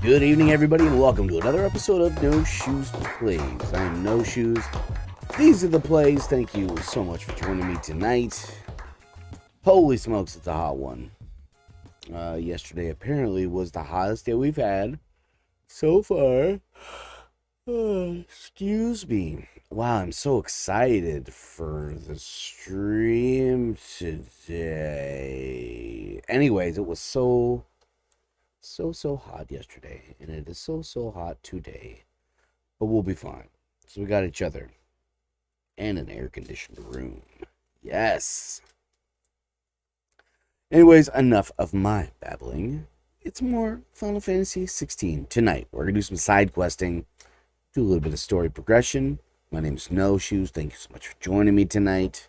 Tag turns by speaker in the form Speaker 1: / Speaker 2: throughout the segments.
Speaker 1: Good evening, everybody, and welcome to another episode of No Shoes Plays. I am No Shoes. These are the plays. Thank you so much for joining me tonight. Holy smokes, it's a hot one. Yesterday apparently was the hottest day we've had so far. Excuse me. Wow, I'm so excited for the stream today. Anyways, it was so hot yesterday, and it is so hot today, but we'll be fine. So we got each other and an air-conditioned room. Yes. Anyways, enough of my babbling. It's more Final Fantasy 16 tonight. We're gonna do some side questing, do a little bit of story progression. My name is NoShoes. Thank you so much for joining me tonight.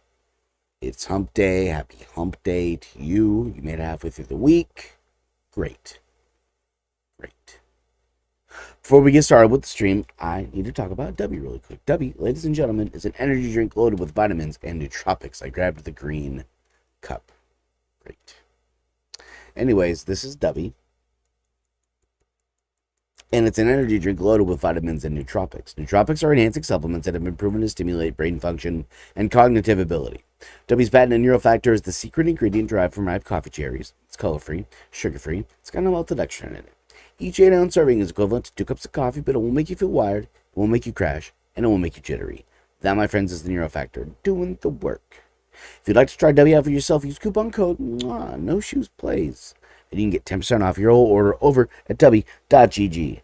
Speaker 1: It's hump day. Happy hump day to you. You made it halfway through the week. Great. Before we get started with the stream, I need to talk about W really quick. W, ladies and gentlemen, is an energy drink loaded with vitamins and nootropics. I grabbed the green cup. Great. Anyways, this is W. And it's an energy drink loaded with vitamins and nootropics. Nootropics are enhancing supplements that have been proven to stimulate brain function and cognitive ability. W's patented neurofactor is the secret ingredient derived from ripe coffee cherries. It's color-free, sugar-free, it's got no maltodextrin in it. Each 8-ounce serving is equivalent to 2 cups of coffee, but it won't make you feel wired, it won't make you crash, and it won't make you jittery. That, my friends, is the neurofactor doing the work. If you'd like to try W out for yourself, use coupon code NoShoesPlays, and you can get 10% off your whole order over at w.gg.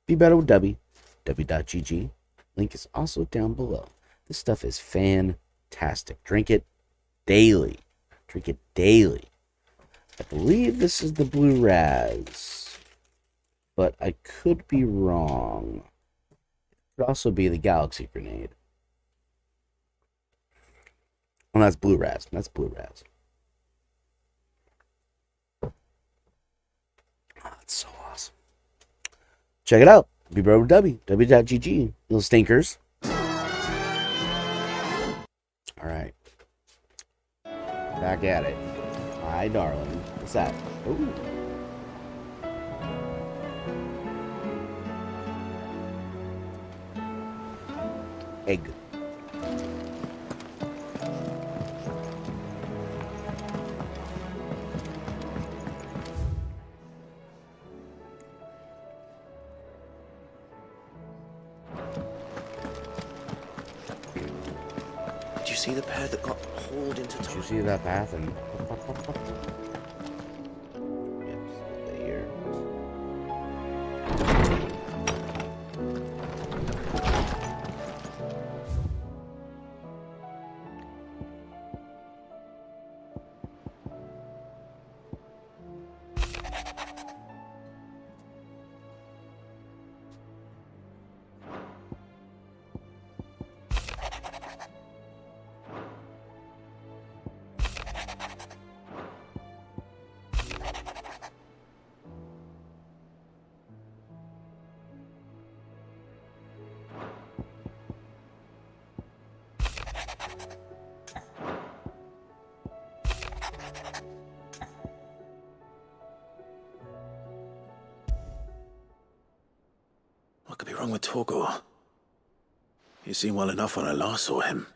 Speaker 1: Be better with w.gg. Link is also down below. This stuff is fantastic. Drink it daily. I believe this is the blue raz, but I could be wrong. It could also be the galaxy grenade. Oh, that's blue raz. Oh, that's so awesome. Check it out. Be bro with w.gg. Little stinkers. Alright. Back at it. Hi, darling. What's that? Ooh. Egg.
Speaker 2: Did you see the pair that got hauled into time?
Speaker 1: Did you see that path? And yep, stay here.
Speaker 2: What could be wrong with Torgor? He seemed well enough when I last saw him.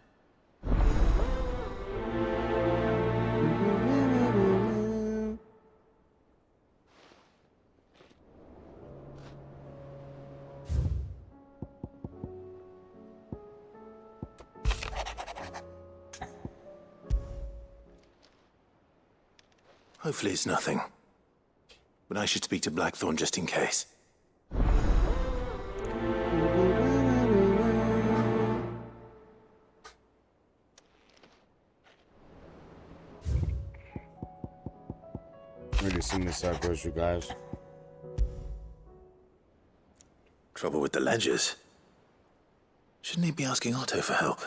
Speaker 2: Hopefully it's nothing. But I should speak to Blackthorn just in case.
Speaker 1: Ready to sing this grocery, guys.
Speaker 2: Trouble with the ledgers. Shouldn't he be asking Otto for help?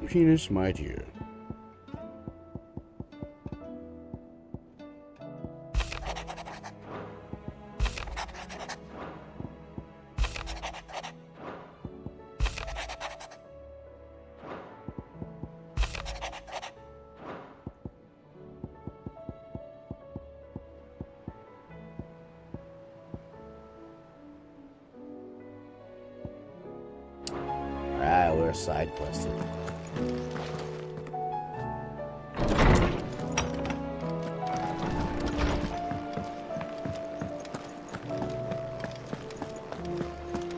Speaker 1: Penis, my dear. Alright, we're side quested.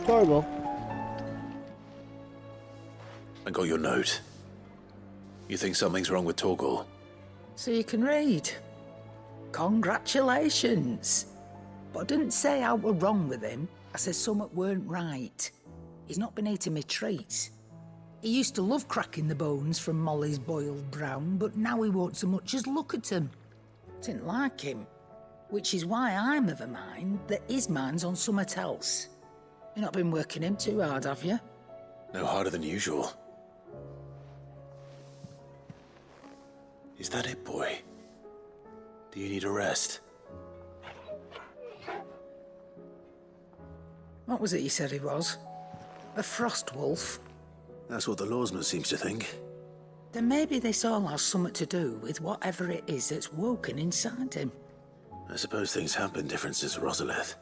Speaker 1: Torgal.
Speaker 2: I got your note. You think something's wrong with Torgal?
Speaker 3: So you can read. Congratulations. But I didn't say I were wrong with him. I said something weren't right. He's not been eating me treats. He used to love cracking the bones from Molly's boiled brown, but now he won't so much as look at 'em. Didn't like him. Which is why I'm of a mind that his mind's on something else. You've not been working him too hard, have you?
Speaker 2: No harder than usual. Is that it, boy? Do you need a rest?
Speaker 3: What was it you said he was? A frost wolf?
Speaker 2: That's what the lawsman seems to think.
Speaker 3: Then maybe this all has something to do with whatever it is that's woken inside him.
Speaker 2: I suppose things have been different since Rosalith.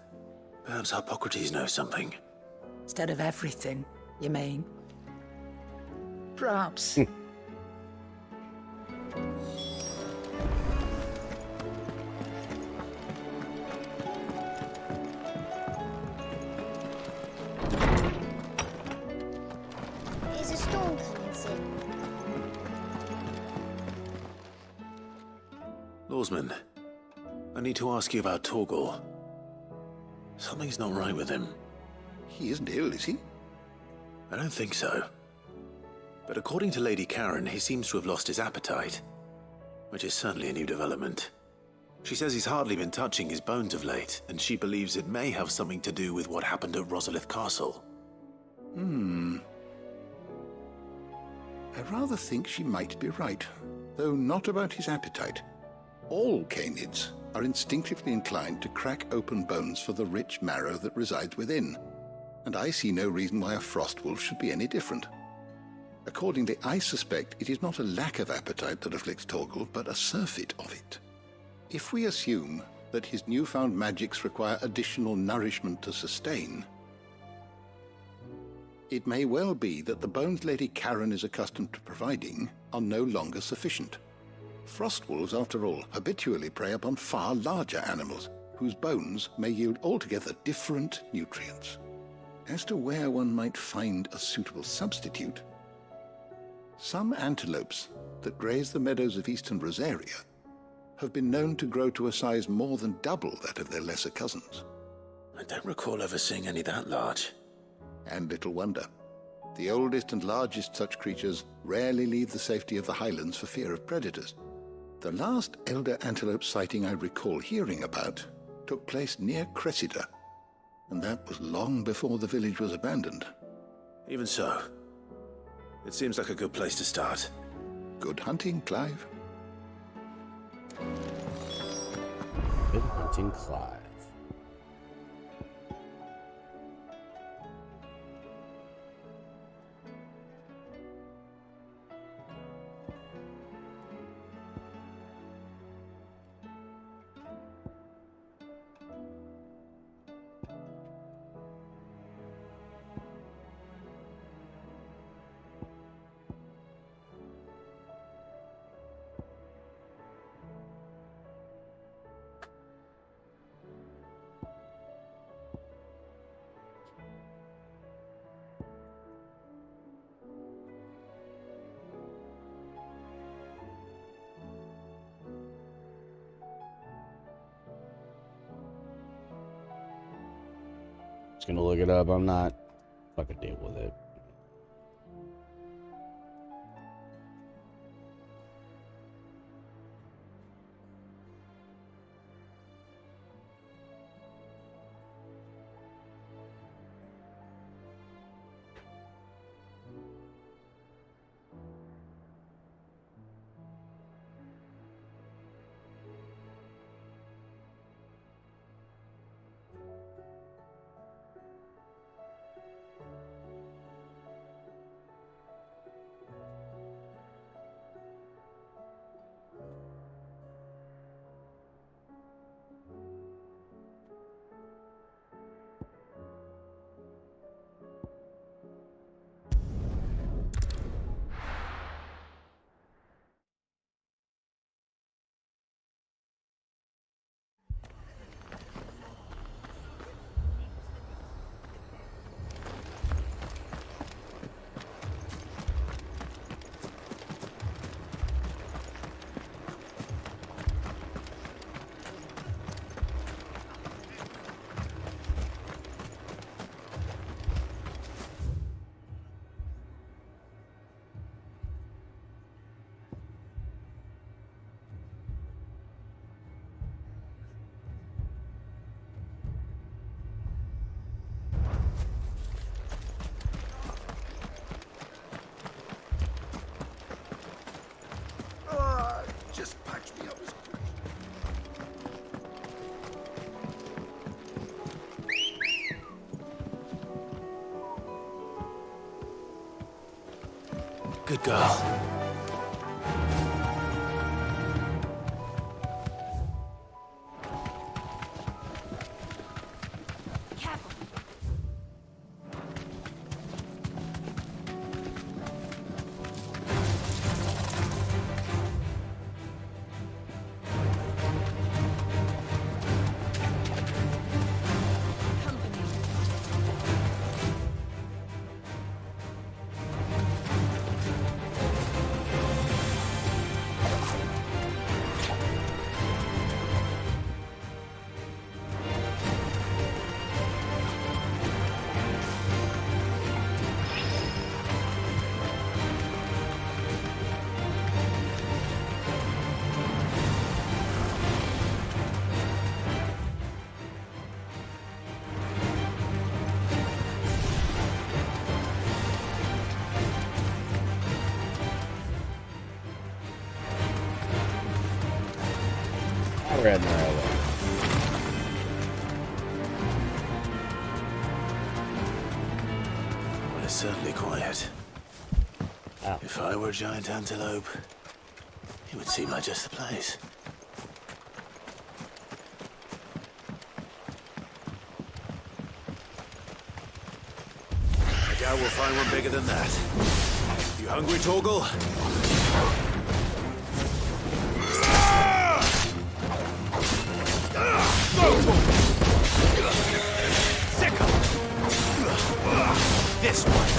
Speaker 2: Perhaps Hippocrates knows something.
Speaker 3: Instead of everything, you mean? Perhaps.
Speaker 4: Is a storm coming soon?
Speaker 2: Lawsman, I need to ask you about Torgal. Something's not right with him.
Speaker 5: He isn't ill, is he?
Speaker 2: I don't think so. But according to Lady Karen, he seems to have lost his appetite, which is certainly a new development. She says he's hardly been touching his bones of late, and she believes it may have something to do with what happened at Rosalith Castle.
Speaker 5: I rather think she might be right, though not about his appetite. All canids are instinctively inclined to crack open bones for the rich marrow that resides within, and I see no reason why a frost wolf should be any different. Accordingly, I suspect it is not a lack of appetite that afflicts Torgal, but a surfeit of it. If we assume that his newfound magics require additional nourishment to sustain, it may well be that the bones Lady Karen is accustomed to providing are no longer sufficient. Frost wolves, after all, habitually prey upon far larger animals, whose bones may yield altogether different nutrients. As to where one might find a suitable substitute, some antelopes that graze the meadows of eastern Rosaria have been known to grow to a size more than double that of their lesser cousins.
Speaker 2: I don't recall ever seeing any that large.
Speaker 5: And little wonder. The oldest and largest such creatures rarely leave the safety of the highlands for fear of predators. The last elder antelope sighting I recall hearing about took place near Cressida, and that was long before the village was abandoned.
Speaker 2: Even so, it seems like a good place to start.
Speaker 5: Good hunting, Clive.
Speaker 1: Good hunting, Clive. Just gonna look it up. I'm not fucking deal with it.
Speaker 2: Good girl.
Speaker 1: We're in there alone.
Speaker 2: Well, it's certainly quiet.
Speaker 1: Ow.
Speaker 2: If I were a giant antelope, it would seem like just the place. I doubt we'll find one bigger than that. You hungry, Torgal? This one.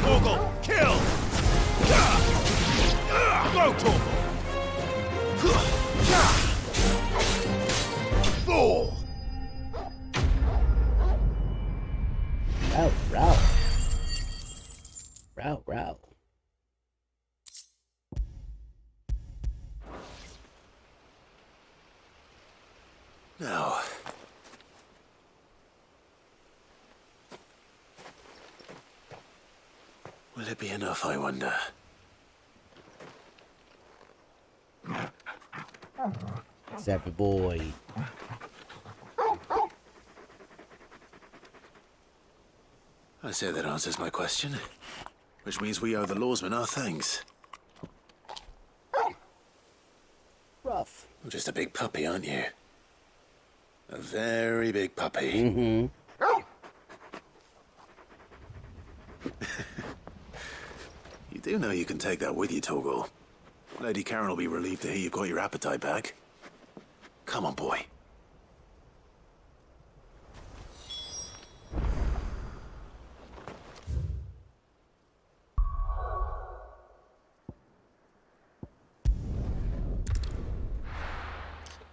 Speaker 2: Torgal, kill! Go, Torgal! Fool!
Speaker 1: Row. Row.
Speaker 2: Now, will it be enough, I wonder?
Speaker 1: Zappy boy.
Speaker 2: I say that answers my question, which means we owe the lawsman our thanks.
Speaker 1: Rough.
Speaker 2: You're just a big puppy, aren't you? A very big puppy.
Speaker 1: Mm-hmm.
Speaker 2: You do know you can take that with you, Torgal. Lady Karen will be relieved to hear you've got your appetite back. Come on, boy.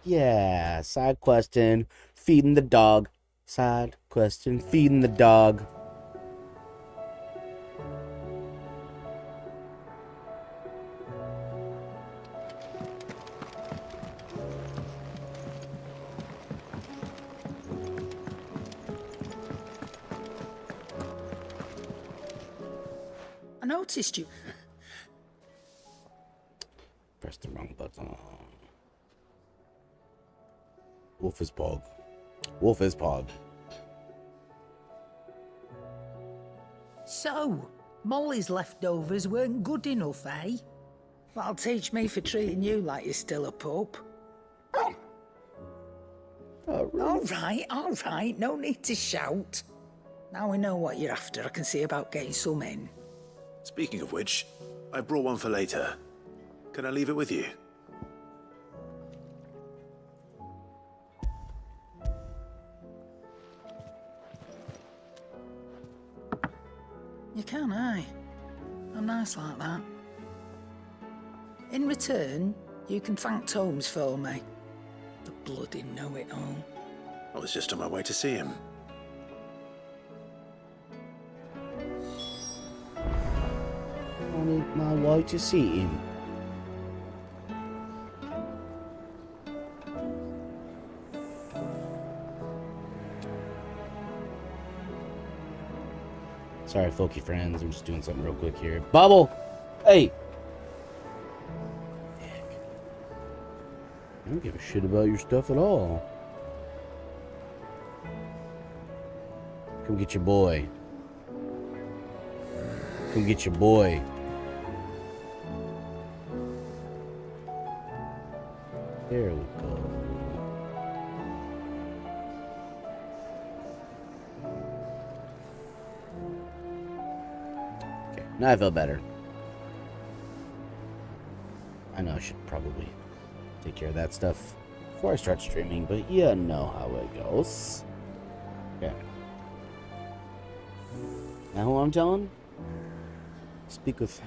Speaker 1: Yeah, side question, feeding the dog. Side question, feeding the dog.
Speaker 3: I noticed you.
Speaker 1: Press the wrong button. Wolf is pog. Wolf is pog.
Speaker 3: So, Molly's leftovers weren't good enough, eh? That'll teach me for treating you like you're still a pup. All right, no need to shout. Now we know what you're after, I can see about getting some in.
Speaker 2: Speaking of which, I brought one for later. Can I leave it with you?
Speaker 3: You can, aye. I'm nice like that. In return, you can thank Tomes for me. The bloody know-it-all.
Speaker 2: I was just on my way to see him.
Speaker 1: I need my way to see him. Sorry, folky friends. I'm just doing something real quick here. Bubble! Hey! I don't give a shit about your stuff at all. Come get your boy. Come get your boy. There we go. Okay, now I feel better. I know I should probably take care of that stuff before I start streaming, but you know how it goes. Okay. Now who I'm telling? Speak with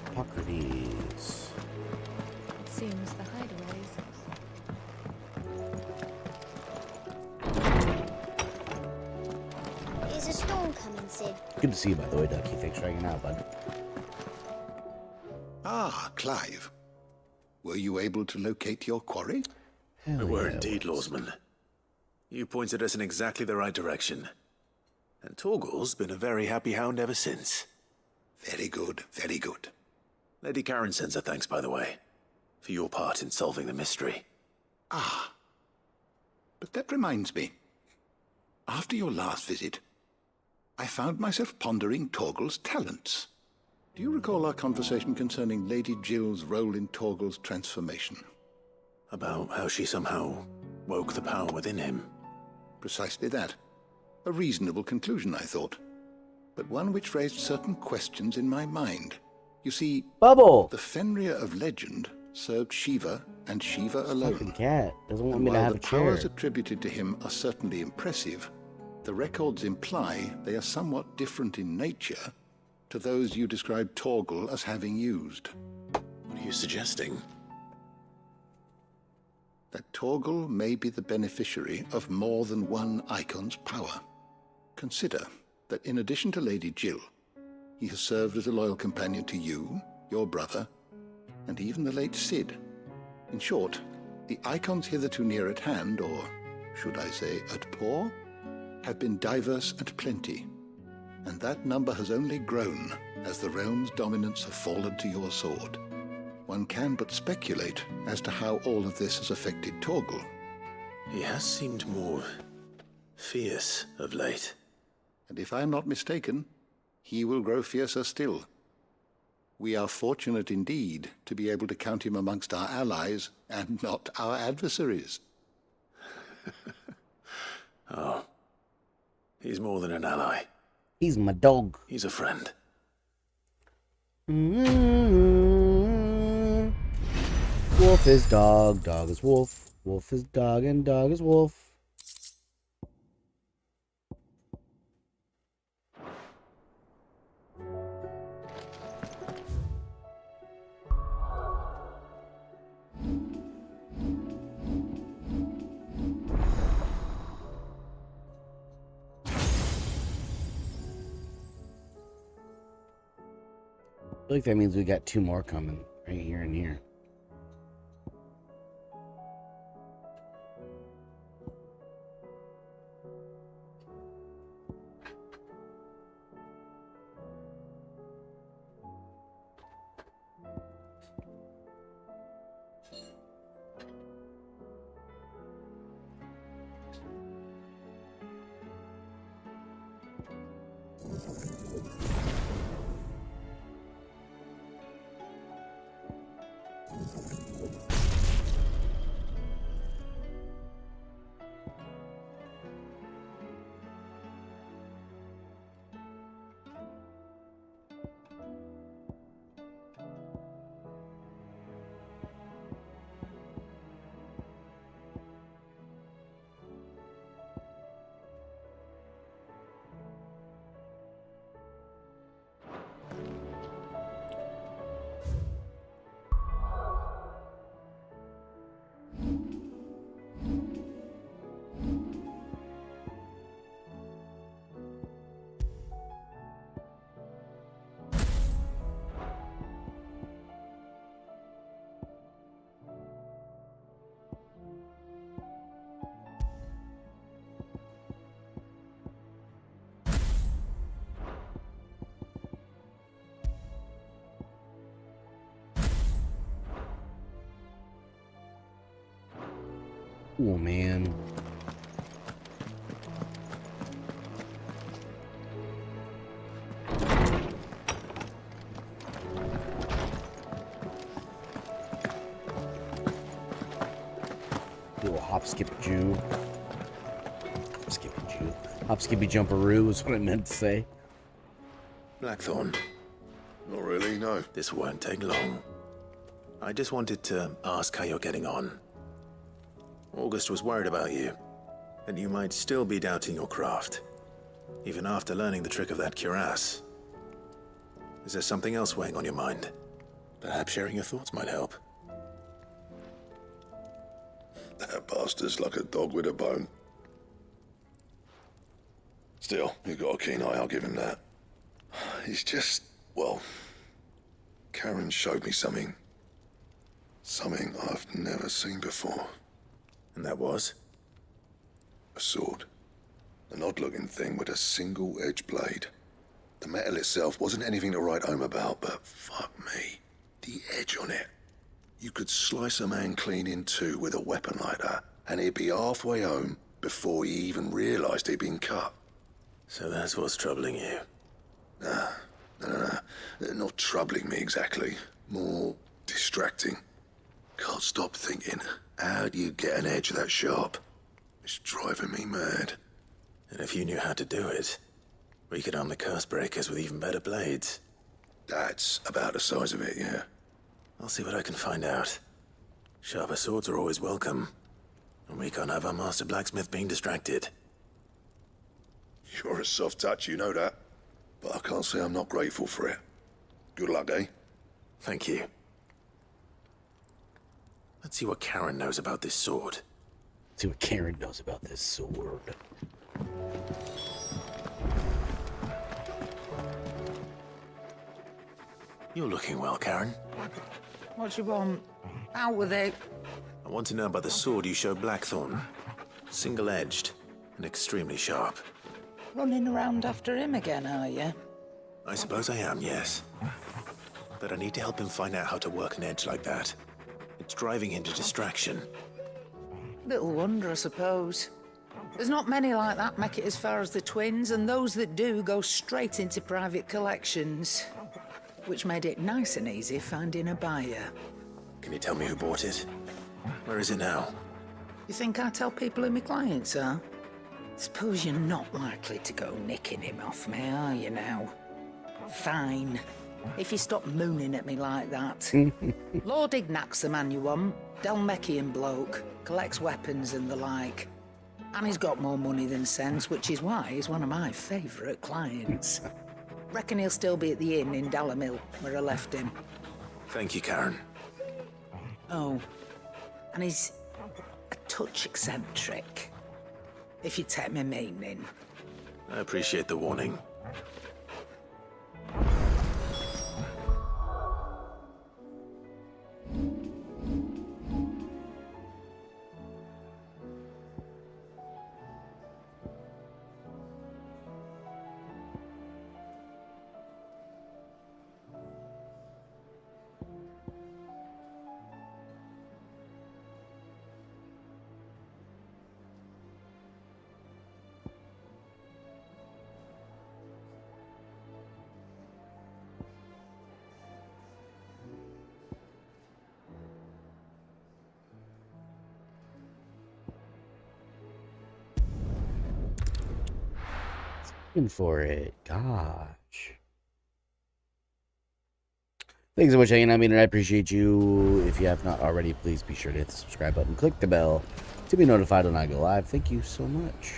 Speaker 1: Hippocrates.
Speaker 6: It seems the hideaway is...
Speaker 4: Is a storm coming, Sid?
Speaker 1: Good to see you, by the way, Ducky. Thanks for hanging out, bud.
Speaker 5: Ah, Clive. Were you able to locate your quarry?
Speaker 1: Hell
Speaker 2: We were
Speaker 1: yeah,
Speaker 2: indeed,
Speaker 1: it was.
Speaker 2: Lawsman. You pointed us in exactly the right direction. And Torgal's been a very happy hound ever since.
Speaker 5: Very good, very good.
Speaker 2: Lady Karen sends her thanks, by the way, for your part in solving the mystery.
Speaker 5: Ah. But that reminds me. After your last visit, I found myself pondering Torgal's talents. Do you recall our conversation concerning Lady Jill's role in Torgal's transformation?
Speaker 2: About how she somehow woke the power within him.
Speaker 5: Precisely that. A reasonable conclusion, I thought. But one which raised certain questions in my mind. You see,
Speaker 1: Bubble!
Speaker 5: the Fenrir of legend served Shiva and Shiva
Speaker 1: Fucking
Speaker 5: alone.
Speaker 1: cat. Doesn't want
Speaker 5: And
Speaker 1: me to
Speaker 5: while
Speaker 1: have
Speaker 5: the
Speaker 1: a chair.
Speaker 5: powers attributed to him are certainly impressive, the records imply they are somewhat different in nature to those you described Torgal as having used.
Speaker 2: What are you suggesting?
Speaker 5: That Torgal may be the beneficiary of more than one icon's power. Consider that in addition to Lady Jill, he has served as a loyal companion to you, your brother, and even the late Sid. In short, the icons hitherto near at hand, or should I say at paw, have been diverse and plenty, and that number has only grown as the realm's dominance have fallen to your sword. One can but speculate as to how all of this has affected Torgal.
Speaker 2: He has seemed more fierce of late.
Speaker 5: And if I am not mistaken, he will grow fiercer still. We are fortunate indeed to be able to count him amongst our allies and not our adversaries.
Speaker 2: Oh. He's more than an ally.
Speaker 1: He's my dog.
Speaker 2: He's a friend.
Speaker 1: Wolf is dog, dog is wolf. Wolf is dog, and dog is wolf. I feel like that means we got two more coming right here and here. Oh, man. Little hop, skip, Jew. Hop, skippy Jew. Hop, skippy, jumperoo is what I meant to say.
Speaker 2: Blackthorn,
Speaker 7: Not really, no.
Speaker 2: this won't take long. I just wanted to ask how you're getting on. August was worried about you, and you might still be doubting your craft, even after learning the trick of that cuirass. Is there something else weighing on your mind? Perhaps sharing your thoughts might help.
Speaker 7: That bastard's like a dog with a bone. Still, you've got a keen eye, I'll give him that. He's just, well, Karen showed me something. Something I've never seen before.
Speaker 2: And that was?
Speaker 7: A sword. An odd-looking thing with a single-edged blade. The metal itself wasn't anything to write home about, but fuck me. The edge on it. You could slice a man clean in two with a weapon like that, and he'd be halfway home before he even realized he'd been cut.
Speaker 2: So that's what's troubling you.
Speaker 7: No. Not troubling me exactly. More distracting. Can't stop thinking, how do you get an edge that sharp? It's driving me mad.
Speaker 2: And if you knew how to do it, we could arm the curse breakers with even better blades.
Speaker 7: That's about the size of it, yeah.
Speaker 2: I'll see what I can find out. Sharper swords are always welcome, and we can't have our master blacksmith being distracted.
Speaker 7: You're a soft touch, you know that. But I can't say I'm not grateful for it. Good luck, eh?
Speaker 2: Thank you. Let's see what Karen knows about this sword.
Speaker 1: See what Karen knows about this sword.
Speaker 2: You're looking well, Karen.
Speaker 3: What you want? Out with it.
Speaker 2: I want to know about the sword you showed Blackthorn. Single-edged and extremely sharp.
Speaker 3: Running around after him again, are you?
Speaker 2: I suppose I am, yes. But I need to help him find out how to work an edge like that. It's driving him to distraction.
Speaker 3: Little wonder, I suppose. There's not many like that make it as far as the twins, and those that do go straight into private collections. Which made it nice and easy finding a buyer.
Speaker 2: Can you tell me who bought it? Where is it now?
Speaker 3: You think I tell people who my clients are? Suppose you're not likely to go nicking him off me, are you now? Fine. If you stop mooning at me like that. Lord Ignac's the man you want. Dalmekian bloke. Collects weapons and the like. And he's got more money than sense, which is why he's one of my favourite clients. Reckon he'll still be at the inn in Dalamil, where I left him.
Speaker 2: Thank you, Karen.
Speaker 3: Oh, and he's a touch eccentric, if you take my meaning.
Speaker 2: I appreciate the warning.
Speaker 1: For it. Gosh. Thanks so much for hanging out, and I appreciate you. If you have not already, please be sure to hit the subscribe button, click the bell to be notified when I go live. Thank you so much.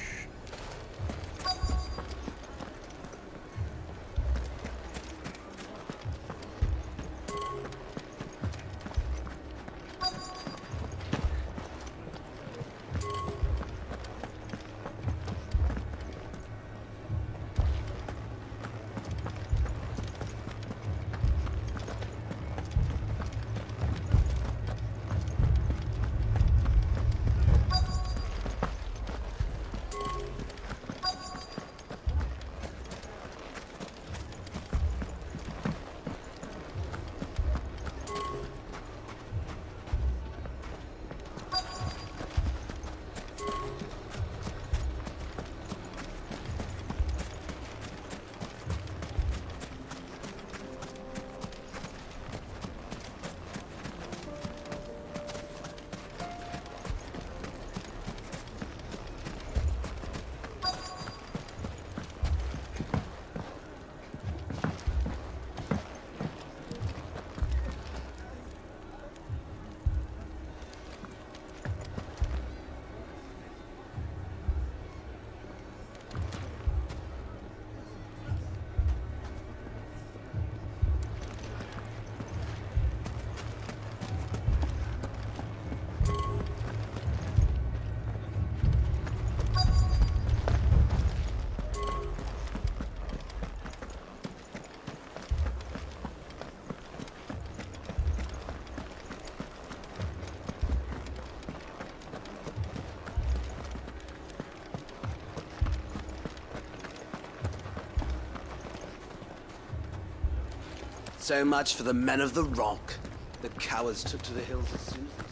Speaker 8: So much for the men of the rock. The cowards took to the hills as soon as...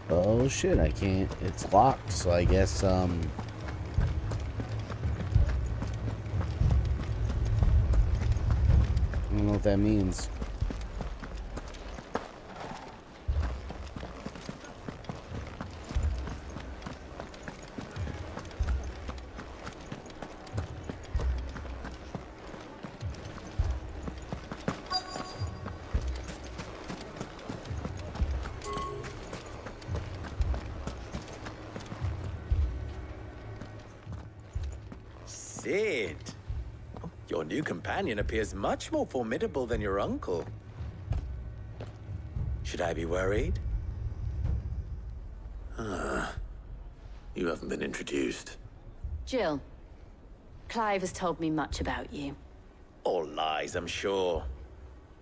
Speaker 1: Oh shit, I can't. It's locked, so I guess, I don't know what that means.
Speaker 9: Sid, your new companion appears much more formidable than your uncle. Should I be worried?
Speaker 2: You haven't been introduced.
Speaker 10: Jill, Clive has told me much about you.
Speaker 9: All lies, I'm sure.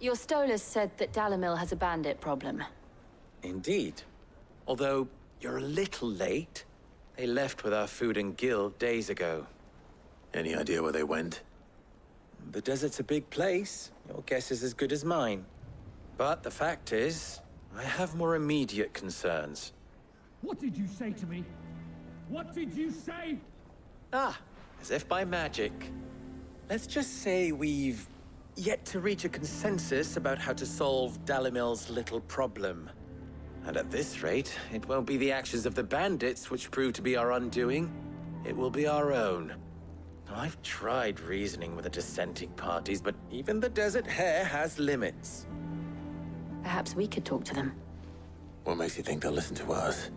Speaker 10: Your Stolas said that Dalamil has a bandit problem.
Speaker 9: Indeed. Although, you're a little late. They left with our food and guild days ago.
Speaker 2: Any idea where they went?
Speaker 9: The desert's a big place. Your guess is as good as mine. But the fact is, I have more immediate concerns.
Speaker 11: What did you say to me? What did you say?
Speaker 9: Ah, as if by magic. Let's just say we've yet to reach a consensus about how to solve Dalimil's little problem. And at this rate, it won't be the actions of the bandits which prove to be our undoing. It will be our own. I've tried reasoning with the dissenting parties, but even the Desert Hare has limits.
Speaker 10: Perhaps we could talk to them.
Speaker 2: What makes you think they'll listen to us?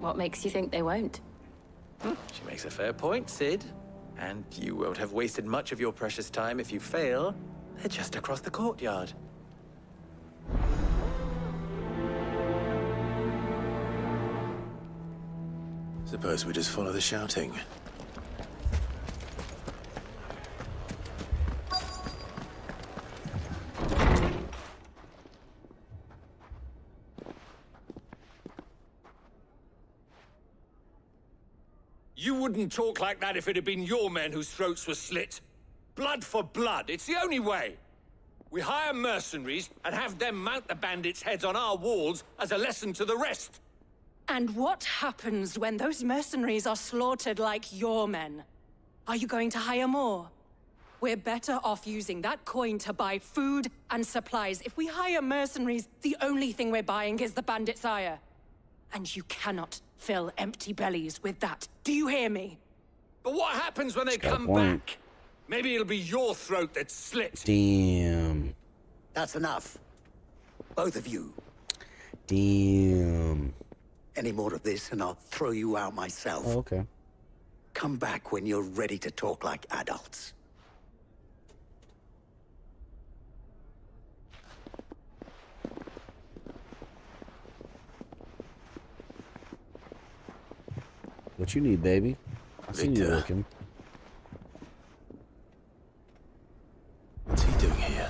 Speaker 10: What makes you think they won't?
Speaker 9: She makes a fair point, Sid. And you won't have wasted much of your precious time if you fail. They're just across the courtyard.
Speaker 2: Suppose we just follow the shouting.
Speaker 11: You wouldn't talk like that if it had been your men whose throats were slit. Blood for blood, it's the only way. We hire mercenaries and have them mount the bandits' heads on our walls as a lesson to the rest.
Speaker 6: And what happens when those mercenaries are slaughtered like your men? Are you going to hire more? We're better off using that coin to buy food and supplies. If we hire mercenaries, the only thing we're buying is the bandit's ire. And you cannot fill empty bellies with that. Do you hear me?
Speaker 11: But what happens when they
Speaker 1: got a
Speaker 11: come
Speaker 1: point.
Speaker 11: back? Maybe it'll be your throat that's slit.
Speaker 1: Damn.
Speaker 8: That's enough. Both of you.
Speaker 1: Damn.
Speaker 8: Any more of this and I'll throw you out myself.
Speaker 1: Oh, okay.
Speaker 8: Come back when you're ready to talk like adults.
Speaker 1: What you need, baby? I see you
Speaker 2: Victor.
Speaker 1: looking.
Speaker 2: What's he doing here?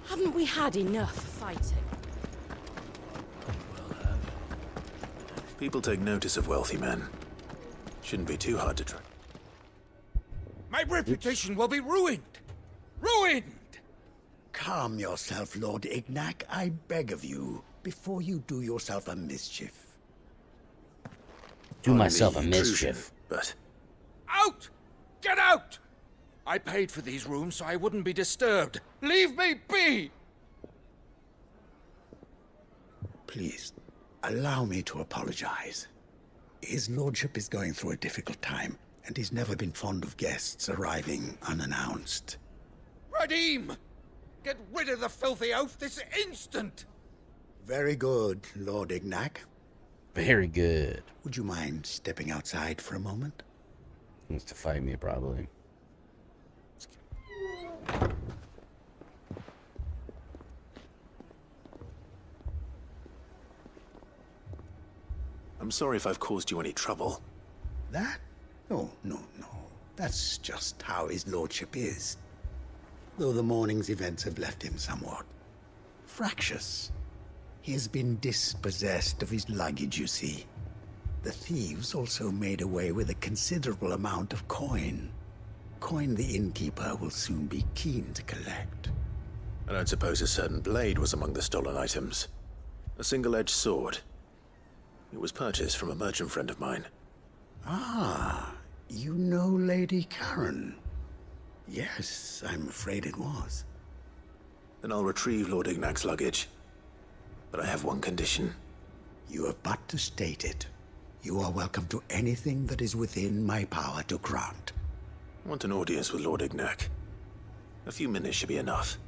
Speaker 6: Haven't we had enough fighting?
Speaker 2: People take notice of wealthy men. Shouldn't be too hard to track.
Speaker 11: My reputation will be ruined. Ruined!
Speaker 8: Calm yourself, Lord Ignac, I beg of you, before you do yourself a mischief.
Speaker 1: Do myself a
Speaker 2: Pardon the intrusion,
Speaker 1: mischief.
Speaker 2: But
Speaker 11: Out! Get out! I paid for these rooms so I wouldn't be disturbed. Leave me be!
Speaker 8: Please, allow me to apologize. His lordship is going through a difficult time, and he's never been fond of guests arriving unannounced.
Speaker 11: Radim! Get rid of the filthy oaf this instant!
Speaker 8: Very good, Lord Ignac.
Speaker 1: Very good.
Speaker 8: Would you mind stepping outside for a moment?
Speaker 1: He wants to fight me, probably.
Speaker 2: I'm sorry if I've caused you any trouble.
Speaker 8: That? Oh, no. That's just how his lordship is. Though the morning's events have left him somewhat fractious. He has been dispossessed of his luggage, you see. The thieves also made away with a considerable amount of coin. Coin the innkeeper will soon be keen to collect.
Speaker 2: I don't suppose a certain blade was among the stolen items. A single-edged sword. It was purchased from a merchant friend of mine.
Speaker 8: Ah, you know Lady Karen? Yes, I'm afraid it was.
Speaker 2: Then I'll retrieve Lord Ignac's luggage. But I have one condition.
Speaker 8: You have but to state it. You are welcome to anything that is within my power to grant.
Speaker 2: I want an audience with Lord Ignac. A few minutes should be enough.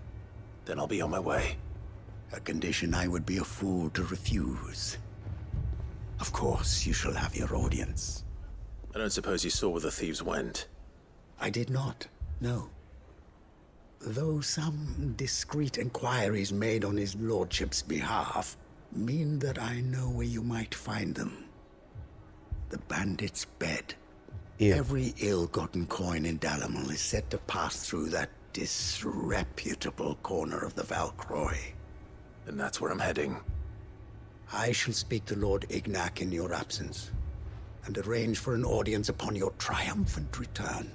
Speaker 2: Then I'll be on my way.
Speaker 8: A condition I would be a fool to refuse. Of course, you shall have your audience.
Speaker 2: I don't suppose you saw where the thieves went.
Speaker 8: I did not, no. Though some discreet inquiries made on his lordship's behalf mean that I know where you might find them. The bandit's bed.
Speaker 1: Yeah.
Speaker 8: Every ill-gotten coin in Dalimil is said to pass through that disreputable corner of the Valcroy.
Speaker 2: And that's where I'm heading.
Speaker 8: I shall speak to Lord Ignac in your absence, and arrange for an audience upon your triumphant return.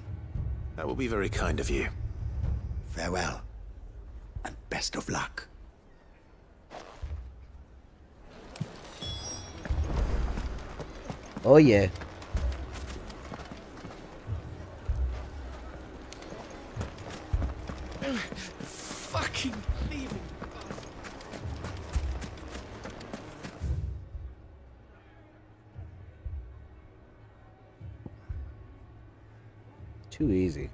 Speaker 2: That will be very kind of you.
Speaker 8: Farewell, and best of luck.
Speaker 1: Oh yeah.
Speaker 11: Fucking thieving.
Speaker 1: Too easy.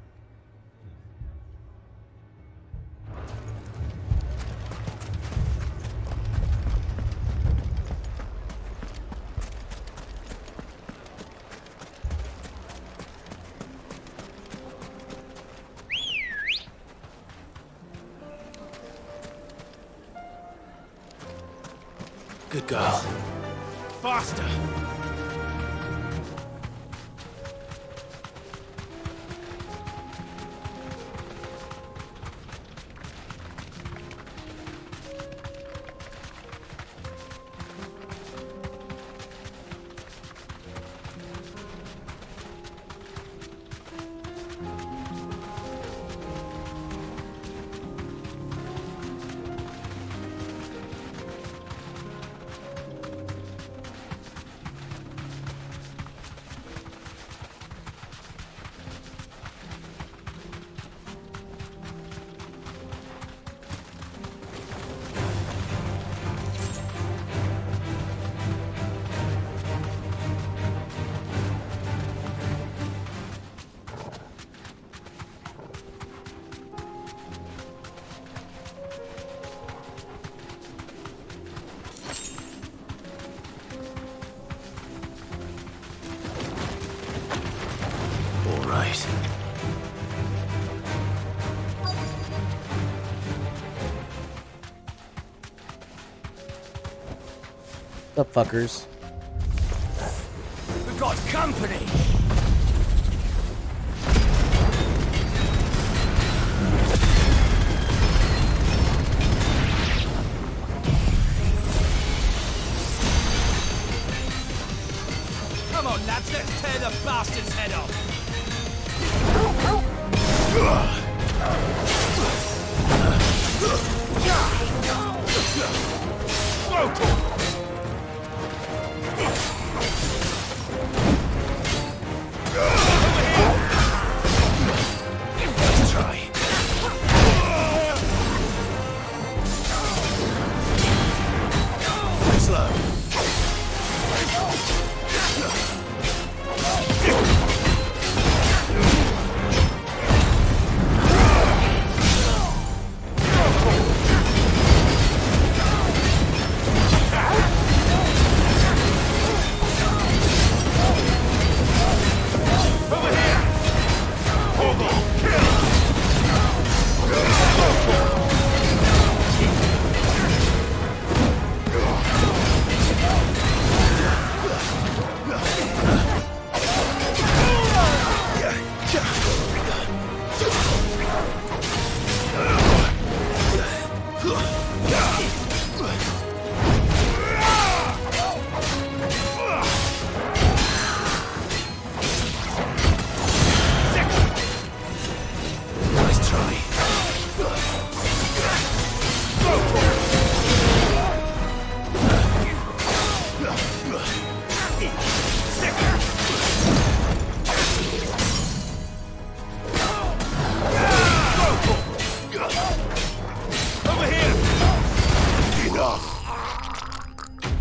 Speaker 2: Good girl.
Speaker 11: Faster!
Speaker 2: All right.
Speaker 1: What's up, fuckers?
Speaker 11: We've got company! Come on, lads, let's tear the bastard's head off!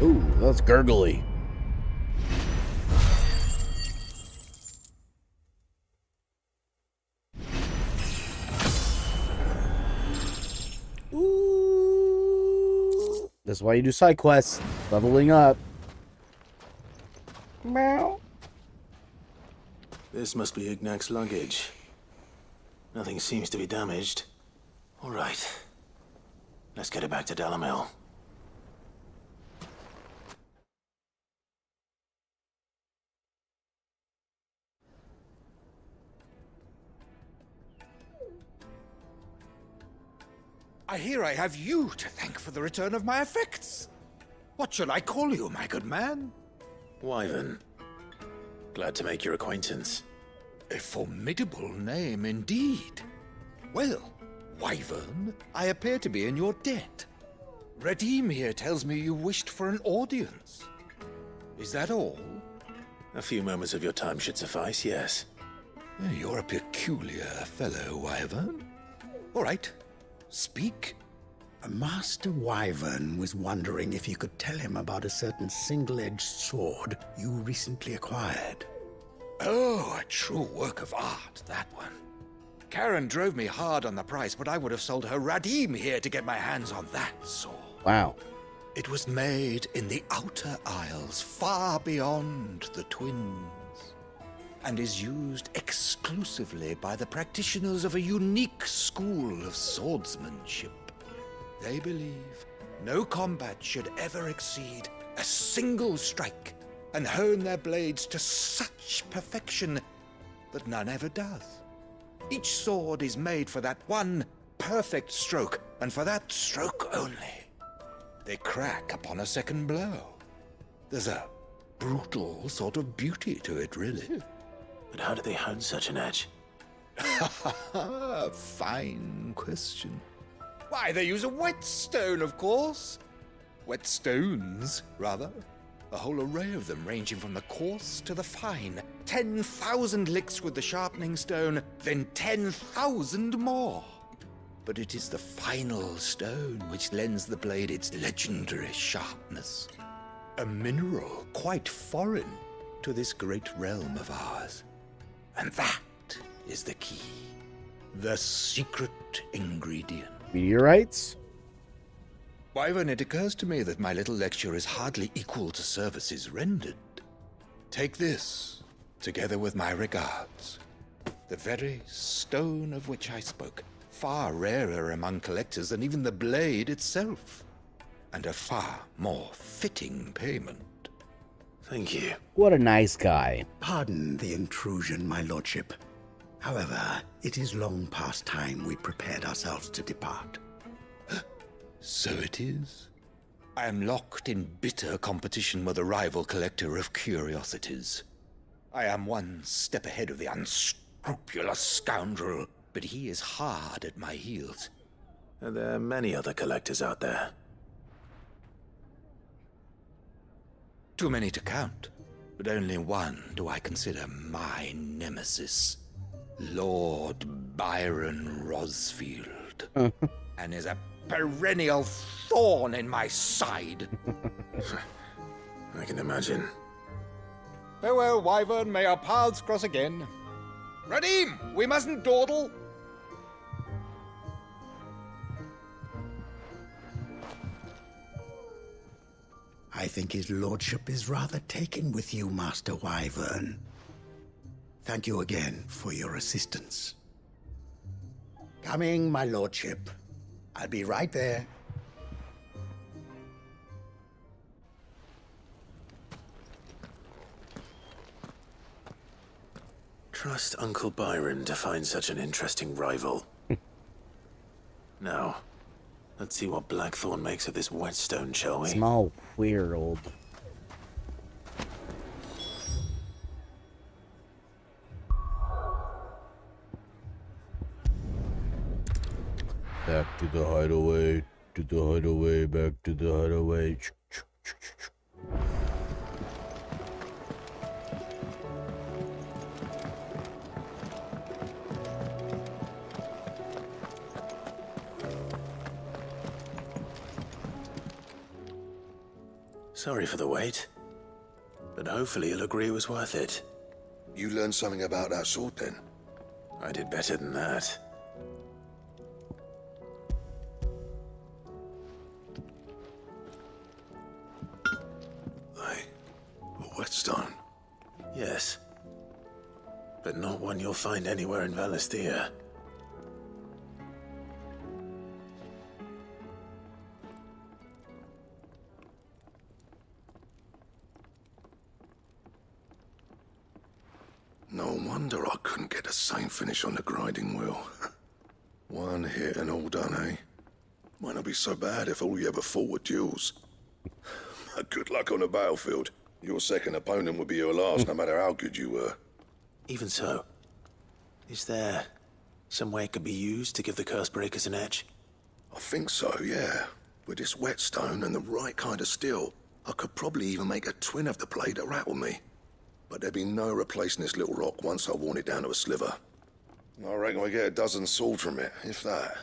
Speaker 1: Ooh, that's gurgly. Ooh. That's why you do side quests. Leveling up. Meow.
Speaker 2: This must be Ignac's luggage. Nothing seems to be damaged. All right. Let's get it back to Dalamil.
Speaker 12: I hear I have you to thank for the return of my effects. What should I call you, my good man?
Speaker 2: Wyvern. Glad to make your acquaintance.
Speaker 12: A formidable name indeed. Well, Wyvern, I appear to be in your debt. Redeem here tells me you wished for an audience. Is that all?
Speaker 2: A few moments of your time should suffice, yes.
Speaker 12: You're a peculiar fellow, Wyvern. All right, speak.
Speaker 8: Master Wyvern was wondering if you could tell him about a certain single-edged sword you recently acquired.
Speaker 12: Oh, a true work of art, that one. Karen drove me hard on the price, but I would have sold her Radim here to get my hands on that sword.
Speaker 1: Wow.
Speaker 12: It was made in the Outer Isles, far beyond the Twins, and is used exclusively by the practitioners of a unique school of swordsmanship. They believe no combat should ever exceed a single strike, and hone their blades to such perfection that none ever does. Each sword is made for that one perfect stroke, and for that stroke only. They crack upon a second blow. There's a brutal sort of beauty to it, really.
Speaker 2: But how do they hone such an edge?
Speaker 12: Fine question. Why, they use a whetstone, of course. Whetstones, rather. A whole array of them, ranging from the coarse to the fine. 10,000 licks with the sharpening stone, then 10,000 more. But it is the final stone which lends the blade its legendary sharpness. A mineral quite foreign to this great realm of ours. And that is the key. The secret ingredient.
Speaker 1: Meteorites?
Speaker 12: Wyvern, it occurs to me that my little lecture is hardly equal to services rendered. Take this, together with my regards. The very stone of which I spoke, far rarer among collectors than even the blade itself, and a far more fitting payment.
Speaker 2: Thank you.
Speaker 1: What a nice guy.
Speaker 8: Pardon the intrusion, my lordship. However, it is long past time we prepared ourselves to depart.
Speaker 12: So it is. I am locked in bitter competition with a rival collector of curiosities. I am one step ahead of the unscrupulous scoundrel, but he is hard at my heels.
Speaker 2: Are there many other collectors out there?
Speaker 12: Too many to count, but only one do I consider my nemesis. Lord Byron Rosfield. And is a perennial thorn in my side.
Speaker 2: I can imagine.
Speaker 12: Farewell, Wyvern. May our paths cross again. Radim, we mustn't dawdle.
Speaker 8: I think his lordship is rather taken with you, Master Wyvern. Thank you again for your assistance. Coming, my lordship. I'll be right there.
Speaker 2: Trust Uncle Byron to find such an interesting rival. Now, let's see what Blackthorn makes of this whetstone, shall we?
Speaker 1: Small, weird old. Back to the hideaway, back to the hideaway.
Speaker 2: Sorry for the wait. But hopefully you'll agree it was worth it.
Speaker 7: You learned something about that sword then?
Speaker 2: I did better than that.
Speaker 7: Hey, a whetstone?
Speaker 2: Yes. But not one you'll find anywhere in Valisthea.
Speaker 7: No wonder I couldn't get the same finish on the grinding wheel. One hit and all done, eh? Might not be so bad if all you ever fought were duels. Good luck on the battlefield. Your second opponent would be your last, no matter how good you were.
Speaker 2: Even so, is there some way it could be used to give the curse breakers an edge?
Speaker 7: I think so, yeah. With this whetstone and the right kind of steel, I could probably even make a twin of the blade that rattled me. But there'd be no replacing this little rock once I worn it down to a sliver. I reckon we get a dozen swords from it, if that.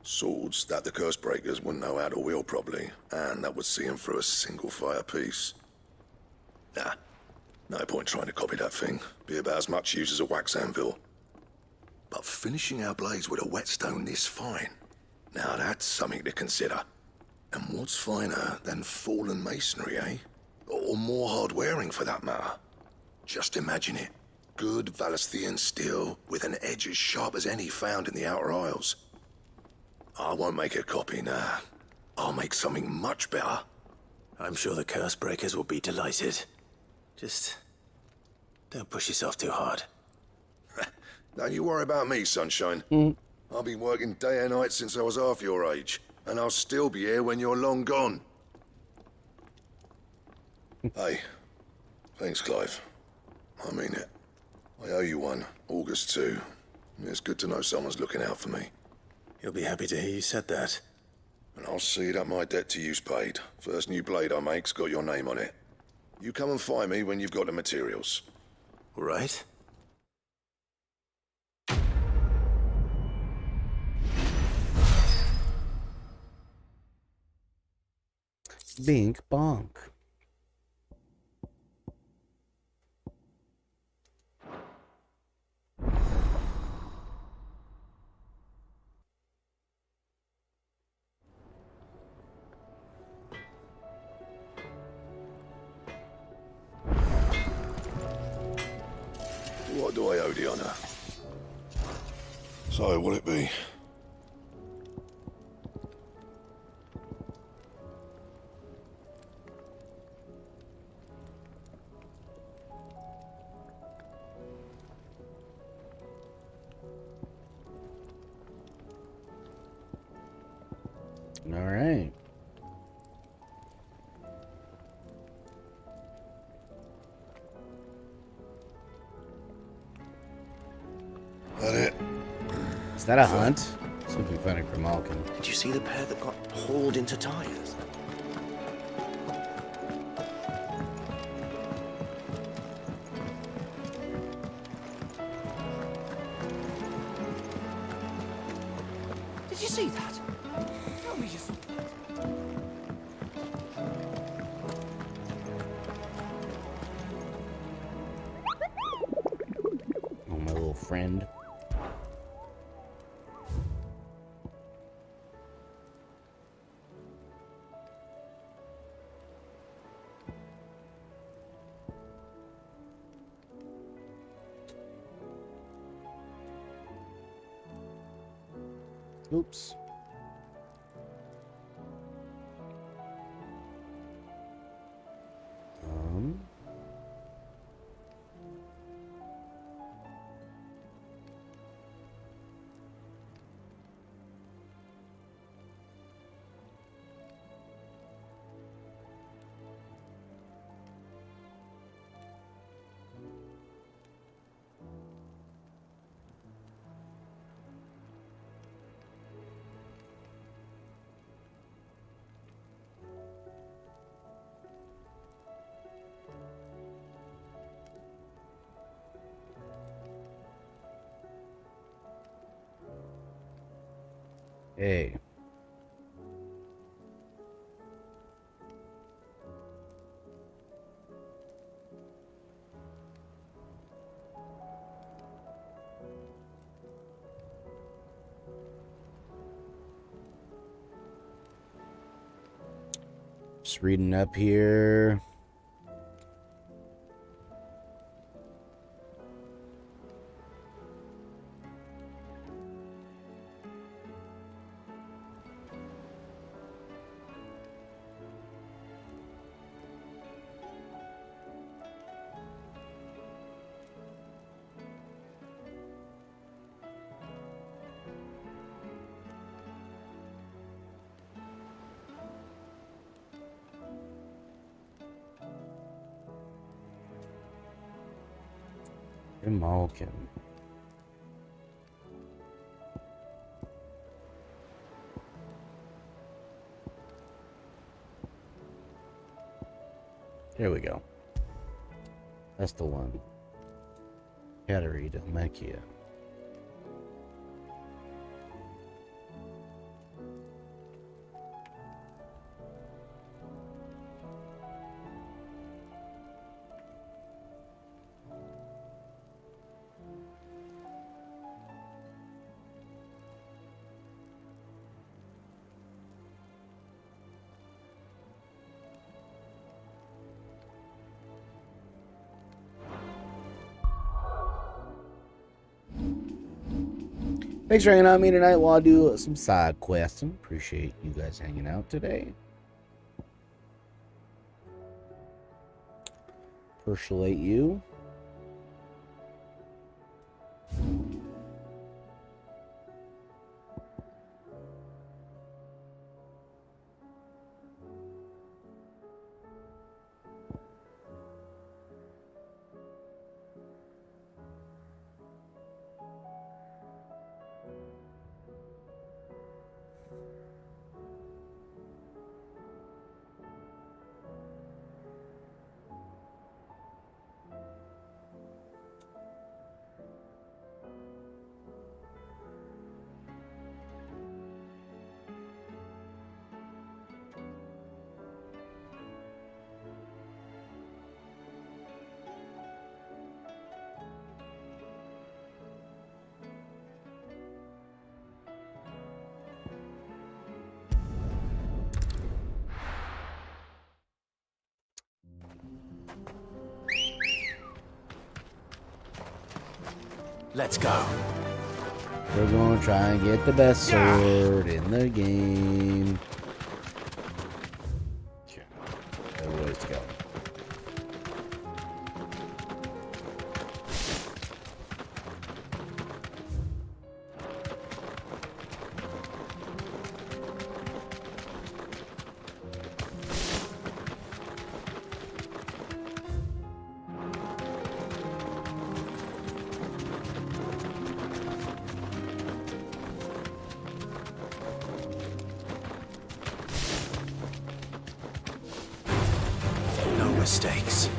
Speaker 7: Swords that the curse breakers wouldn't know how to wield properly, and that would see them through a single fire piece. Nah, no point trying to copy that thing. Be about as much use as a wax anvil. But finishing our blades with a whetstone this fine, now that's something to consider. And what's finer than fallen masonry, eh? Or more hard-wearing, for that matter. Just imagine it. Good Valisthean steel with an edge as sharp as any found in the Outer Isles. I won't make a copy, nah. I'll make something much better.
Speaker 2: I'm sure the curse breakers will be delighted. Just don't push yourself too hard.
Speaker 7: Don't you worry about me, sunshine. I've been working day and night since I was half your age, and I'll still be here when you're long gone. Hey, thanks, Clive. I mean it. I owe you one, August too. It's good to know someone's looking out for me.
Speaker 2: You'll be happy to hear you said that.
Speaker 7: And I'll see that my debt to you's paid. First new blade I make's got your name on it. You come and find me when you've got the materials.
Speaker 2: All right?
Speaker 1: Bink bonk.
Speaker 7: What do I owe the honor? So, what'll it be?
Speaker 1: All right.
Speaker 7: That it?
Speaker 1: Is that a hunt? See if we find a Grimalkin.
Speaker 13: Did you see the pair that got hauled into tires? Did you see that? Tell me you saw that.
Speaker 1: Oh, my little friend. Oops. Um. Hey. Just reading up here. Malkin. Here we go. That's the one. Kateri Delmechia. Thanks for hanging out with me tonight while I do some side questing. Appreciate you guys hanging out today. Appreciate you.
Speaker 2: Let's go.
Speaker 1: We're gonna try and get the best sword in the game. Okay. Got a ways to go.
Speaker 2: Mistakes.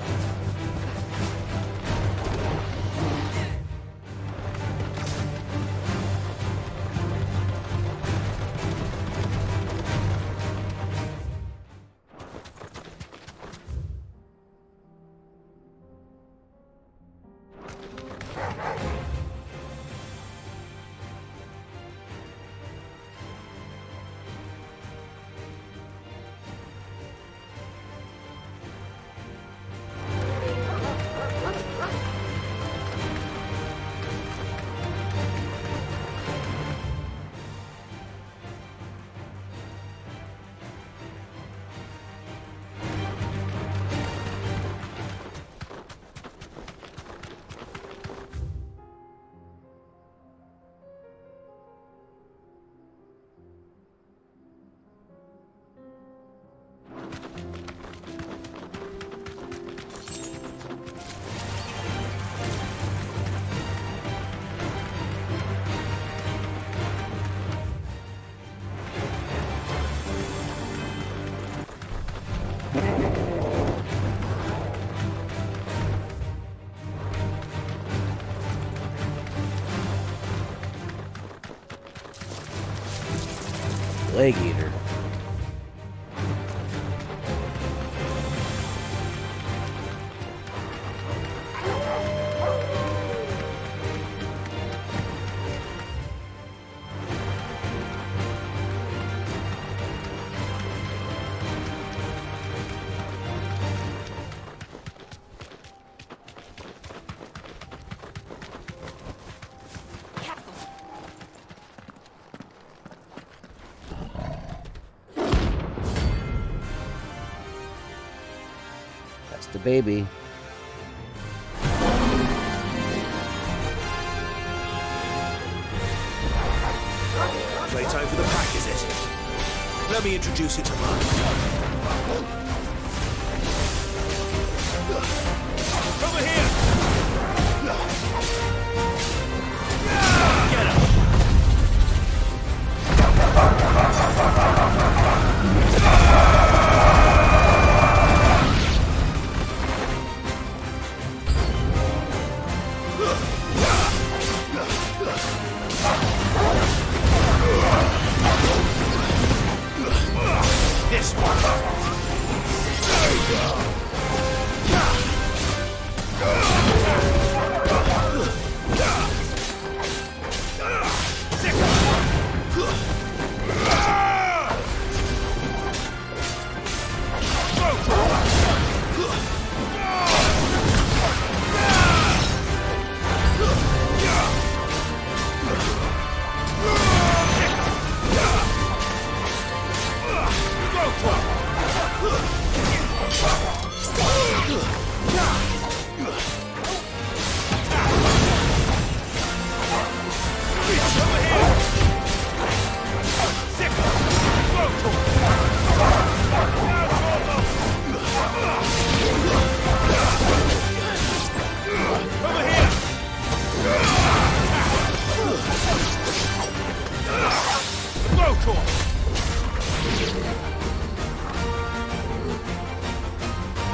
Speaker 2: Leg eater.
Speaker 1: Just a baby.
Speaker 14: Playtime for the pack, is it? Let me introduce you to Mark. Over here! Get him! This one. There you go.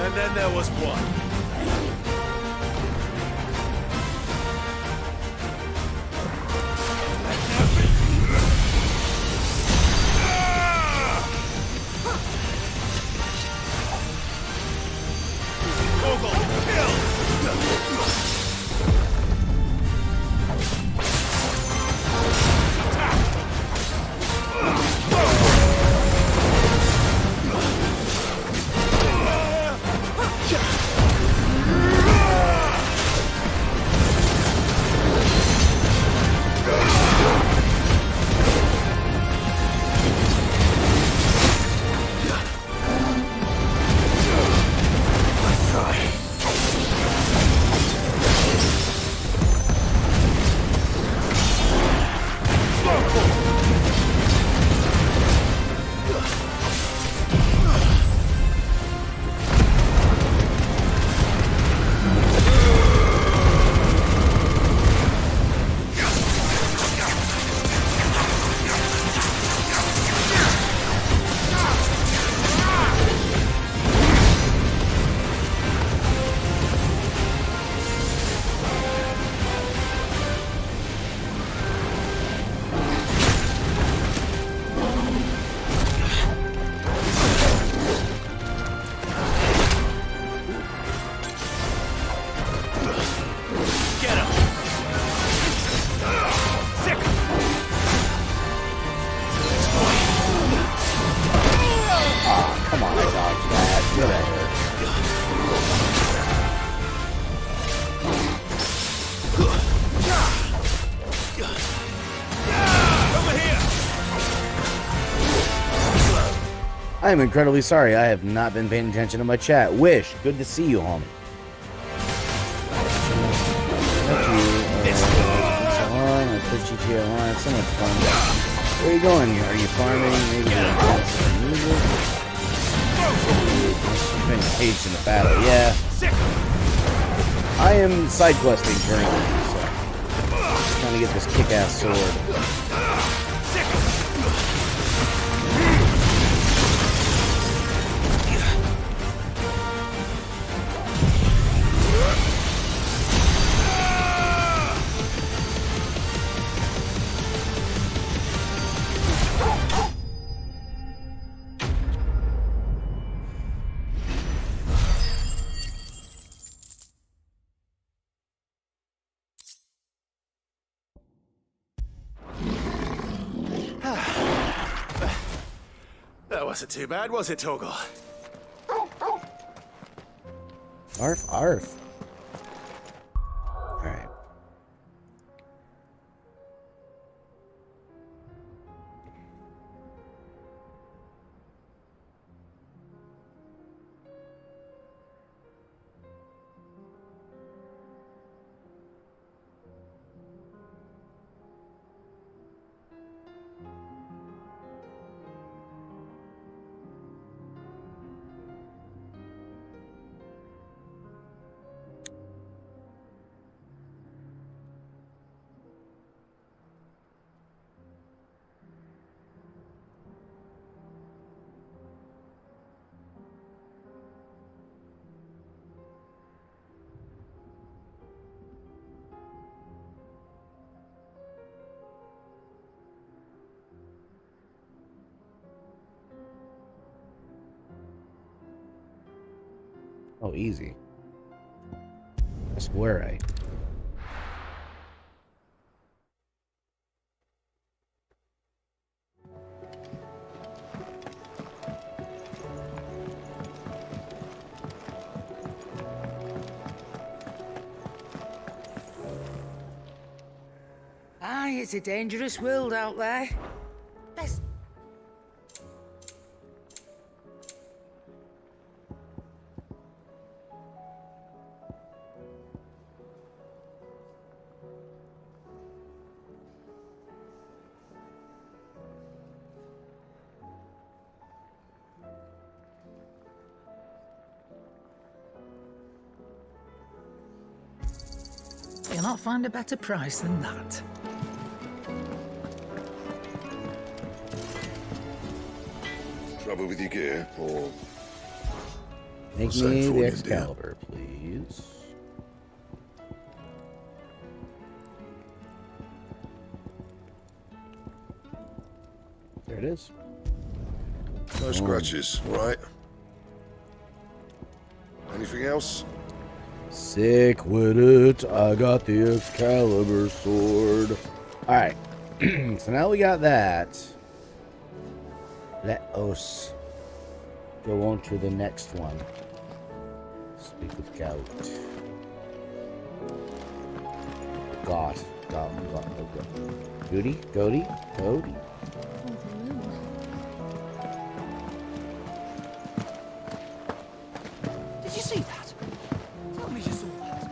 Speaker 14: And then there was one.
Speaker 1: I am incredibly sorry. I have not been paying attention to my chat. Wish, good to see you, homie. Thank you. I put GTA Online. It's so much fun. Where are you going? Are you farming? Maybe you're playing some music? You've been engaged in a battle. Yeah. I am side questing currently, so just trying to get this kick-ass sword.
Speaker 14: That wasn't too bad, was it, Torgal?
Speaker 1: Arf, arf. Alright. Oh, easy. A square eye.
Speaker 3: Aye, it's a dangerous world out there. Best. You'll not find a better price than that.
Speaker 7: Trouble with your gear, or
Speaker 1: Make
Speaker 7: same
Speaker 1: me
Speaker 7: for
Speaker 1: the
Speaker 7: you,
Speaker 1: Excalibur, please. There it is.
Speaker 7: no scratches, right? Anything else?
Speaker 1: Sick with it. I got the Excalibur sword. Alright. So now we got that. Let us go on to the next one. Speak with Goat. God. Goody? Goody? Goody?
Speaker 13: Did you see that? Tell me you saw that.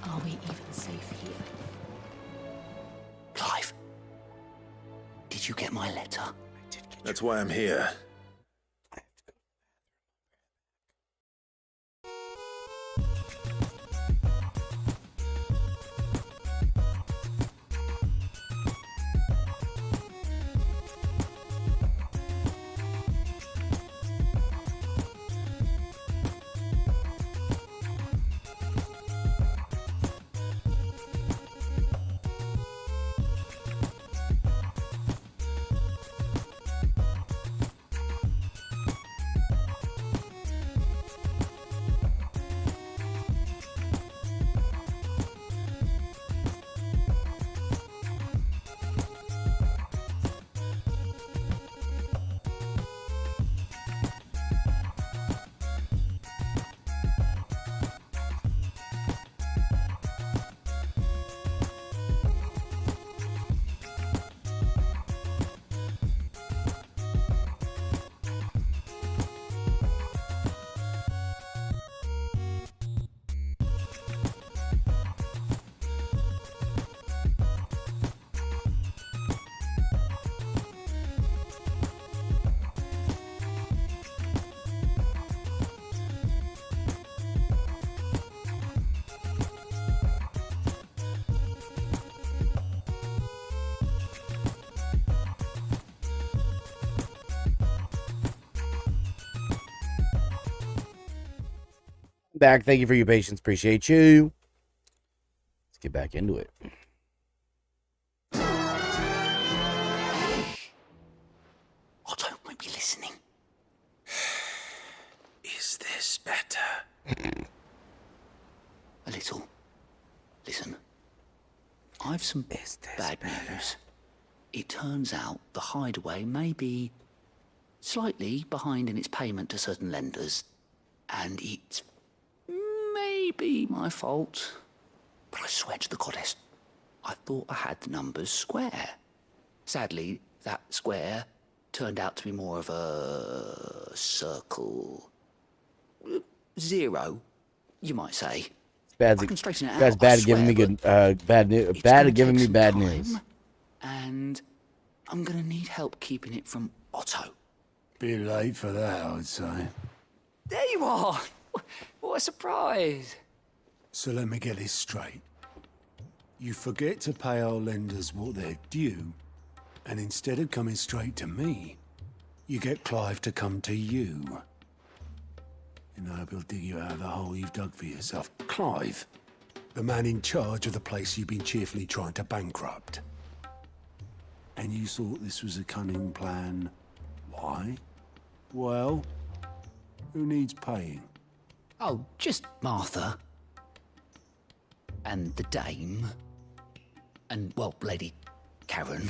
Speaker 10: Are we even safe here?
Speaker 13: Clive, did you get my letter?
Speaker 2: That's why I'm here.
Speaker 1: Back. Thank you for your patience. Appreciate you. Let's get back into it.
Speaker 13: Otto might be listening.
Speaker 2: Is this better?
Speaker 13: A little. Listen. I've some bad news. It turns out the hideaway may be slightly behind in its payment to certain lenders, and it may be my fault. But I swear to the goddess, I thought I had the numbers square. Sadly, that square turned out to be more of a circle. Zero, you might say. I can straighten it out.
Speaker 1: Guy's bad
Speaker 13: I
Speaker 1: at giving me
Speaker 13: swear,
Speaker 1: good bad news.
Speaker 13: it's
Speaker 1: Bad
Speaker 13: gonna
Speaker 1: at giving
Speaker 13: take
Speaker 1: me
Speaker 13: some
Speaker 1: bad
Speaker 13: time,
Speaker 1: news.
Speaker 13: And I'm gonna need help keeping it from Otto.
Speaker 15: Bit late for that, I'd say.
Speaker 13: There you are! What a surprise!
Speaker 15: So let me get this straight. You forget to pay our lenders what they're due, and instead of coming straight to me, you get Clive to come to you. And I hope he'll dig you out of the hole you've dug for yourself. Clive, the man in charge of the place you've been cheerfully trying to bankrupt. And you thought this was a cunning plan? Why? Well, who needs paying?
Speaker 13: Oh, just Martha. And the dame. And, well, Lady Karen.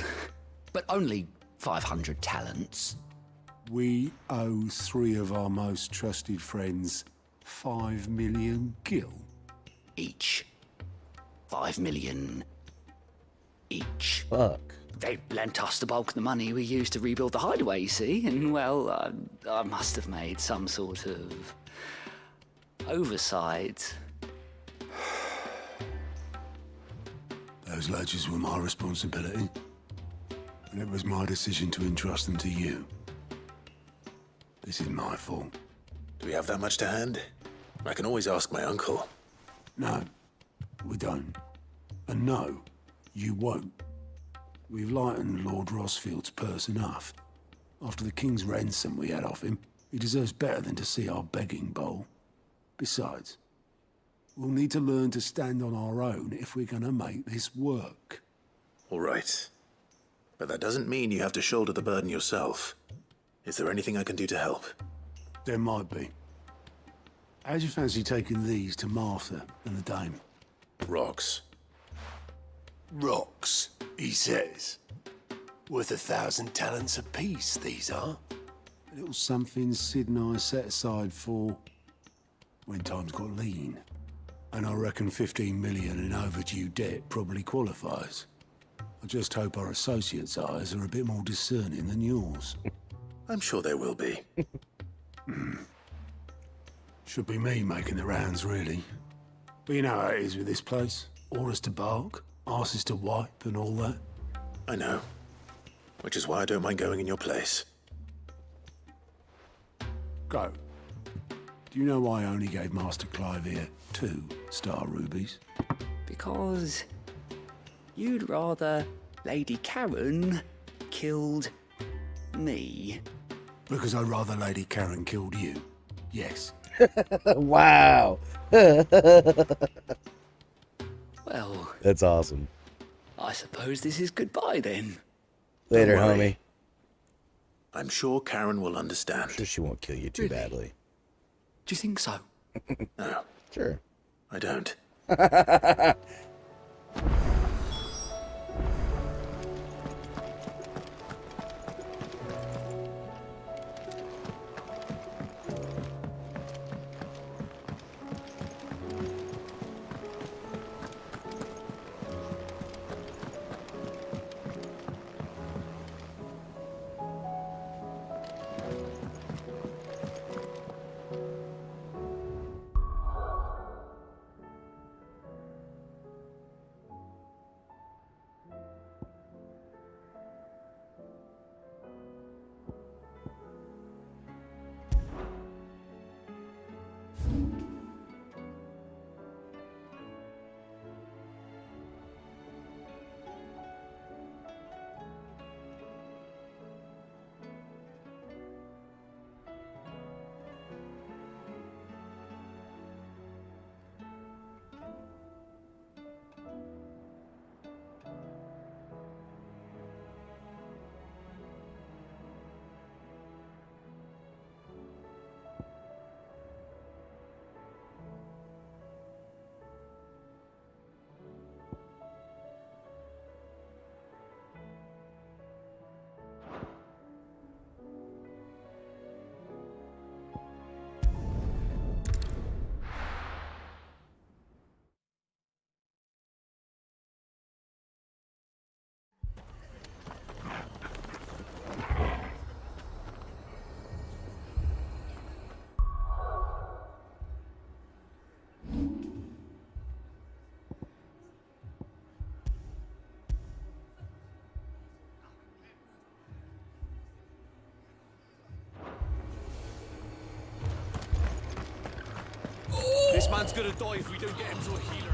Speaker 13: But only 500 talents.
Speaker 15: We owe 3 of our most trusted friends 5 million gil.
Speaker 13: Each. 5 million each.
Speaker 1: Fuck.
Speaker 13: They lent us the bulk of the money we used to rebuild the hideaway, you see? And, well, I must have made some sort of oversight.
Speaker 15: Those ledgers were my responsibility. And it was my decision to entrust them to you. This is my fault.
Speaker 2: Do we have that much to hand? I can always ask my uncle.
Speaker 15: No, we don't. And no, you won't. We've lightened Lord Rosfield's purse enough. After the king's ransom we had off him, he deserves better than to see our begging bowl. Besides, we'll need to learn to stand on our own if we're gonna make this work.
Speaker 2: All right. But that doesn't mean you have to shoulder the burden yourself. Is there anything I can do to help?
Speaker 15: There might be. How'd you fancy taking these to Martha and the dame?
Speaker 2: Rocks.
Speaker 16: Rocks, he says. Worth 1,000 talents apiece, these are.
Speaker 15: A little something Sid and I set aside for when times got lean. And I reckon 15 million in overdue debt probably qualifies. I just hope our associates' eyes are a bit more discerning than yours.
Speaker 2: I'm sure there will be.
Speaker 15: Should be me making the rounds, really. But you know how it is with this place. Orders to bark, arses to wipe, and all that.
Speaker 2: I know. Which is why I don't mind going in your place.
Speaker 15: Go. Do you know why I only gave Master Clive here 2 star rubies?
Speaker 13: Because you'd rather Lady Karen killed me.
Speaker 15: Because I'd rather Lady Karen killed you. Yes.
Speaker 1: Wow.
Speaker 13: Well,
Speaker 1: That's awesome.
Speaker 13: I suppose this is goodbye then.
Speaker 1: Later,
Speaker 2: Don't worry.
Speaker 1: homie.
Speaker 2: I'm sure Karen will understand.
Speaker 1: I'm sure she won't kill you too
Speaker 13: Really?
Speaker 1: badly.
Speaker 13: Do you think so?
Speaker 2: No,
Speaker 1: Sure.
Speaker 2: I don't.
Speaker 11: This man's gonna die if we don't get him to a healer.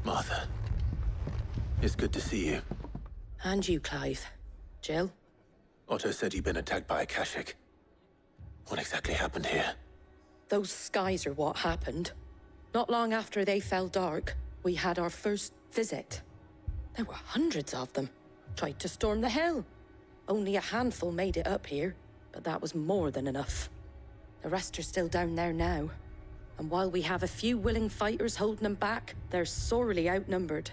Speaker 2: Martha, it's good to see you.
Speaker 6: And you, Clive. Jill?
Speaker 2: Otto said you'd been attacked by a Kashik. What exactly happened here?
Speaker 6: Those skies are what happened. Not long after they fell dark, we had our first visit. There were hundreds of them. Tried to storm the hill. Only a handful made it up here, but that was more than enough. The rest are still down there now. And while we have a few willing fighters holding them back, they're sorely outnumbered.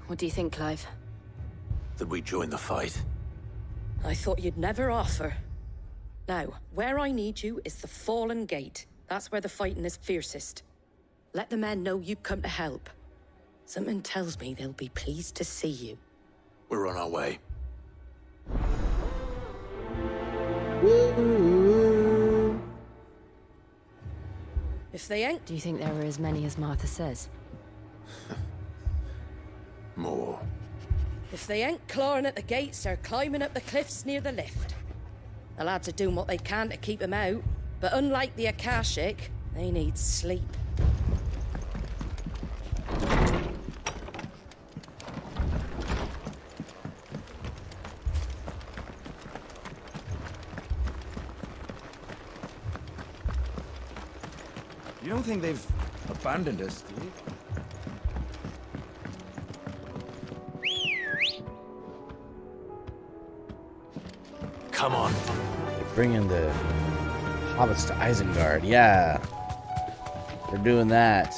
Speaker 10: What do you think, Clive?
Speaker 2: That we join the fight.
Speaker 6: I thought you'd never offer. Now, where I need you is the Fallen Gate. That's where the fighting is fiercest. Let the men know you come to help. Something tells me they'll be pleased to see you.
Speaker 2: We're on our way.
Speaker 6: If they ain't...
Speaker 10: Do you think there were as many as Martha says?
Speaker 2: More.
Speaker 6: If they ain't clawing at the gates, they're climbing up the cliffs near the lift. The lads are doing what they can to keep them out, but unlike the Akashic, they need sleep.
Speaker 17: You don't think they've abandoned us, do you?
Speaker 2: Come on.
Speaker 1: They're bringing the hobbits to Isengard. Yeah. They're doing that.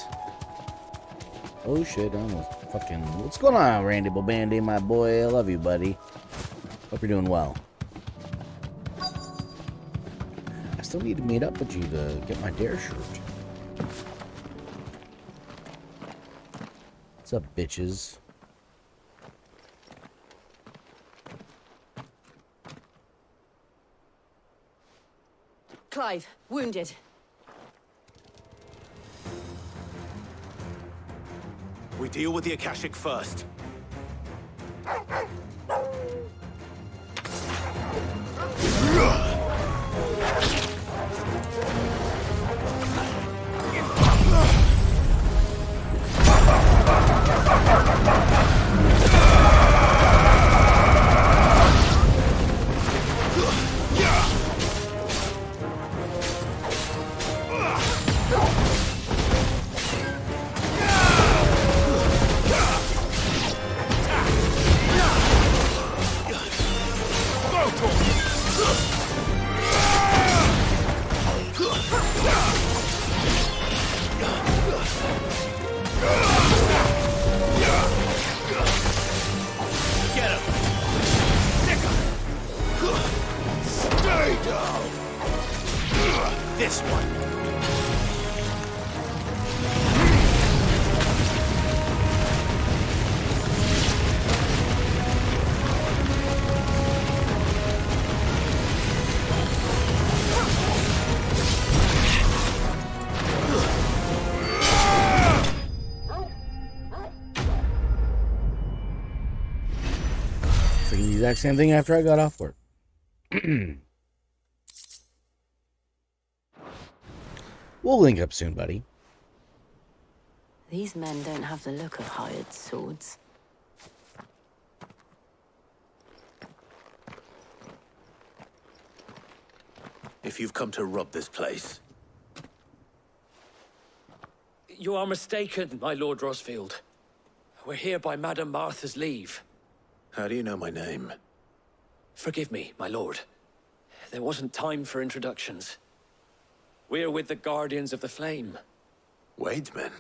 Speaker 1: Oh shit, I almost fucking... What's going on, Randy Bobandy, my boy? I love you, buddy. Hope you're doing well. I still need to meet up with you to get my Dare shirt. What's up, bitches?
Speaker 10: Clive, wounded.
Speaker 2: We deal with the Akashic first. This one.
Speaker 1: Thinking the exact same thing after I got off work. We'll link up soon, buddy.
Speaker 10: These men don't have the look of hired swords.
Speaker 2: If you've come to rob this place,
Speaker 11: You are mistaken, my Lord Rosfield. We're here by Madame Martha's leave.
Speaker 2: how do you know my name?
Speaker 11: Forgive me, my lord. There wasn't time for introductions. We're with the Guardians of the Flame.
Speaker 2: Wade's men?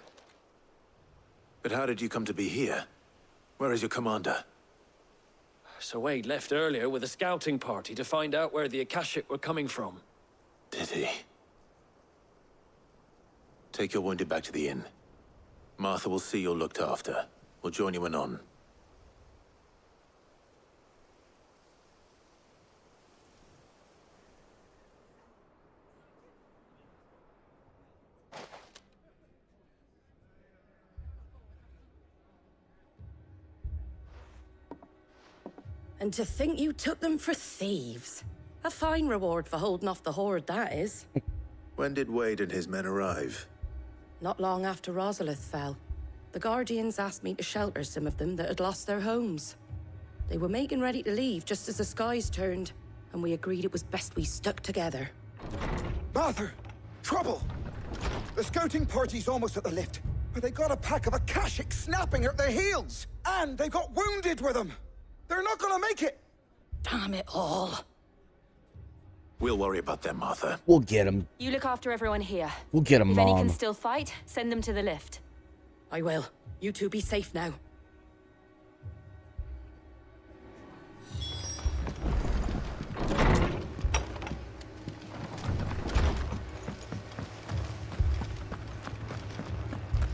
Speaker 2: But how did you come to be here? Where is your commander?
Speaker 11: Sir Wade left earlier with a scouting party to find out where the Akashic were coming from.
Speaker 2: Did he? Take your wounded back to the inn. Martha will see you're looked after. We'll join you anon.
Speaker 6: And to think you took them for thieves. A fine reward for holding off the horde, that is.
Speaker 2: When did Wade and his men arrive?
Speaker 6: Not long after Rosalith fell. The Guardians asked me to shelter some of them that had lost their homes. They were making ready to leave just as the skies turned, and we agreed it was best we stuck together.
Speaker 18: Martha! Trouble! The scouting party's almost at the lift. But they got a pack of Akashic snapping at their heels! And they got wounded with them! They're not gonna make it!
Speaker 6: Damn it all.
Speaker 2: We'll worry about them, Martha.
Speaker 1: We'll get them.
Speaker 10: You look after everyone here.
Speaker 1: We'll get them,
Speaker 10: If any
Speaker 1: Mom.
Speaker 10: can still fight, send them to the lift.
Speaker 6: I will. You two be safe now.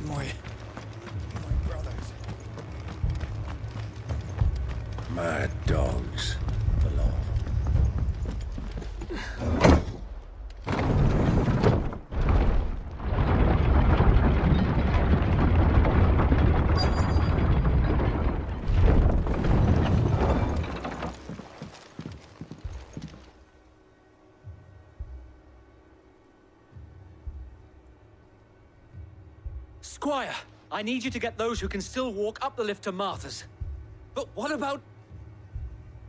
Speaker 18: My brothers.
Speaker 16: Mad dogs. Below.
Speaker 19: Squire, I need you to get those who can still walk up the lift to Martha's. But what about...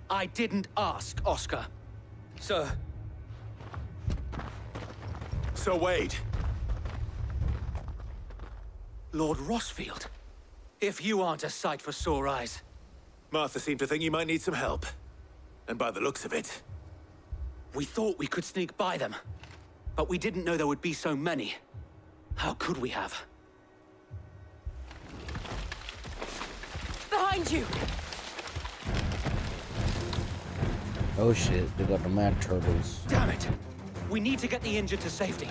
Speaker 19: I didn't ask, Oscar. Sir.
Speaker 2: So, Wade.
Speaker 19: Lord Rossfield. If you aren't a sight for sore eyes.
Speaker 2: Martha seemed to think you might need some help. And by the looks of it...
Speaker 19: We thought we could sneak by them. But we didn't know there would be so many. How could we have?
Speaker 6: Behind you!
Speaker 1: Oh shit, they got the mad turtles.
Speaker 19: Damn it! We need to get the injured to safety.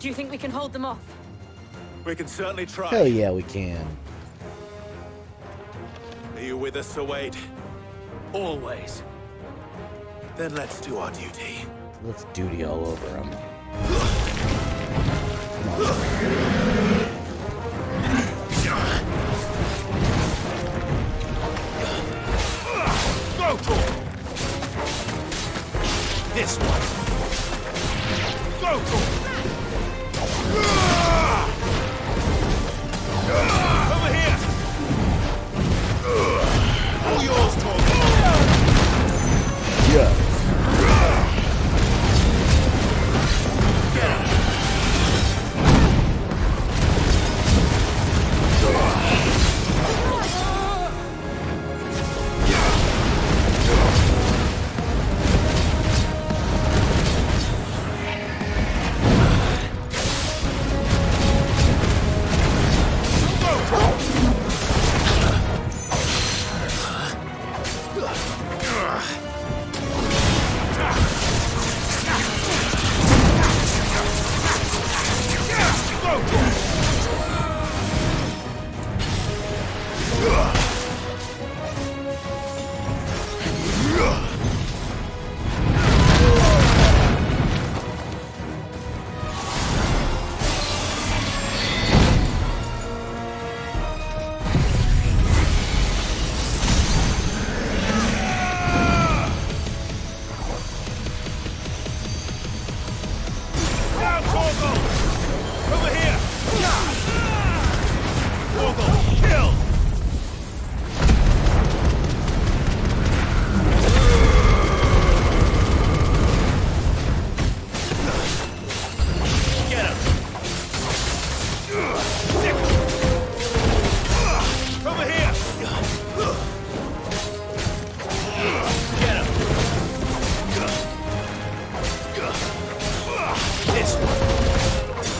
Speaker 10: Do you think we can hold them off?
Speaker 2: We can certainly try.
Speaker 1: Hell yeah, we can.
Speaker 2: Are you with us, Sir Wade?
Speaker 19: Always.
Speaker 2: Then let's do our duty.
Speaker 1: Let's duty all over them.
Speaker 14: Go for it! This one. Go for it! Over here! All yours, Torgal!
Speaker 1: Yeah.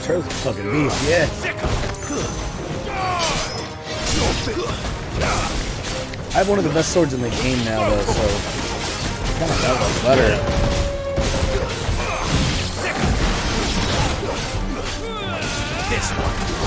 Speaker 1: Turtle's a fucking beast, yeah. I have one of the best swords in the game now, though, so kind of felt better.
Speaker 14: This one.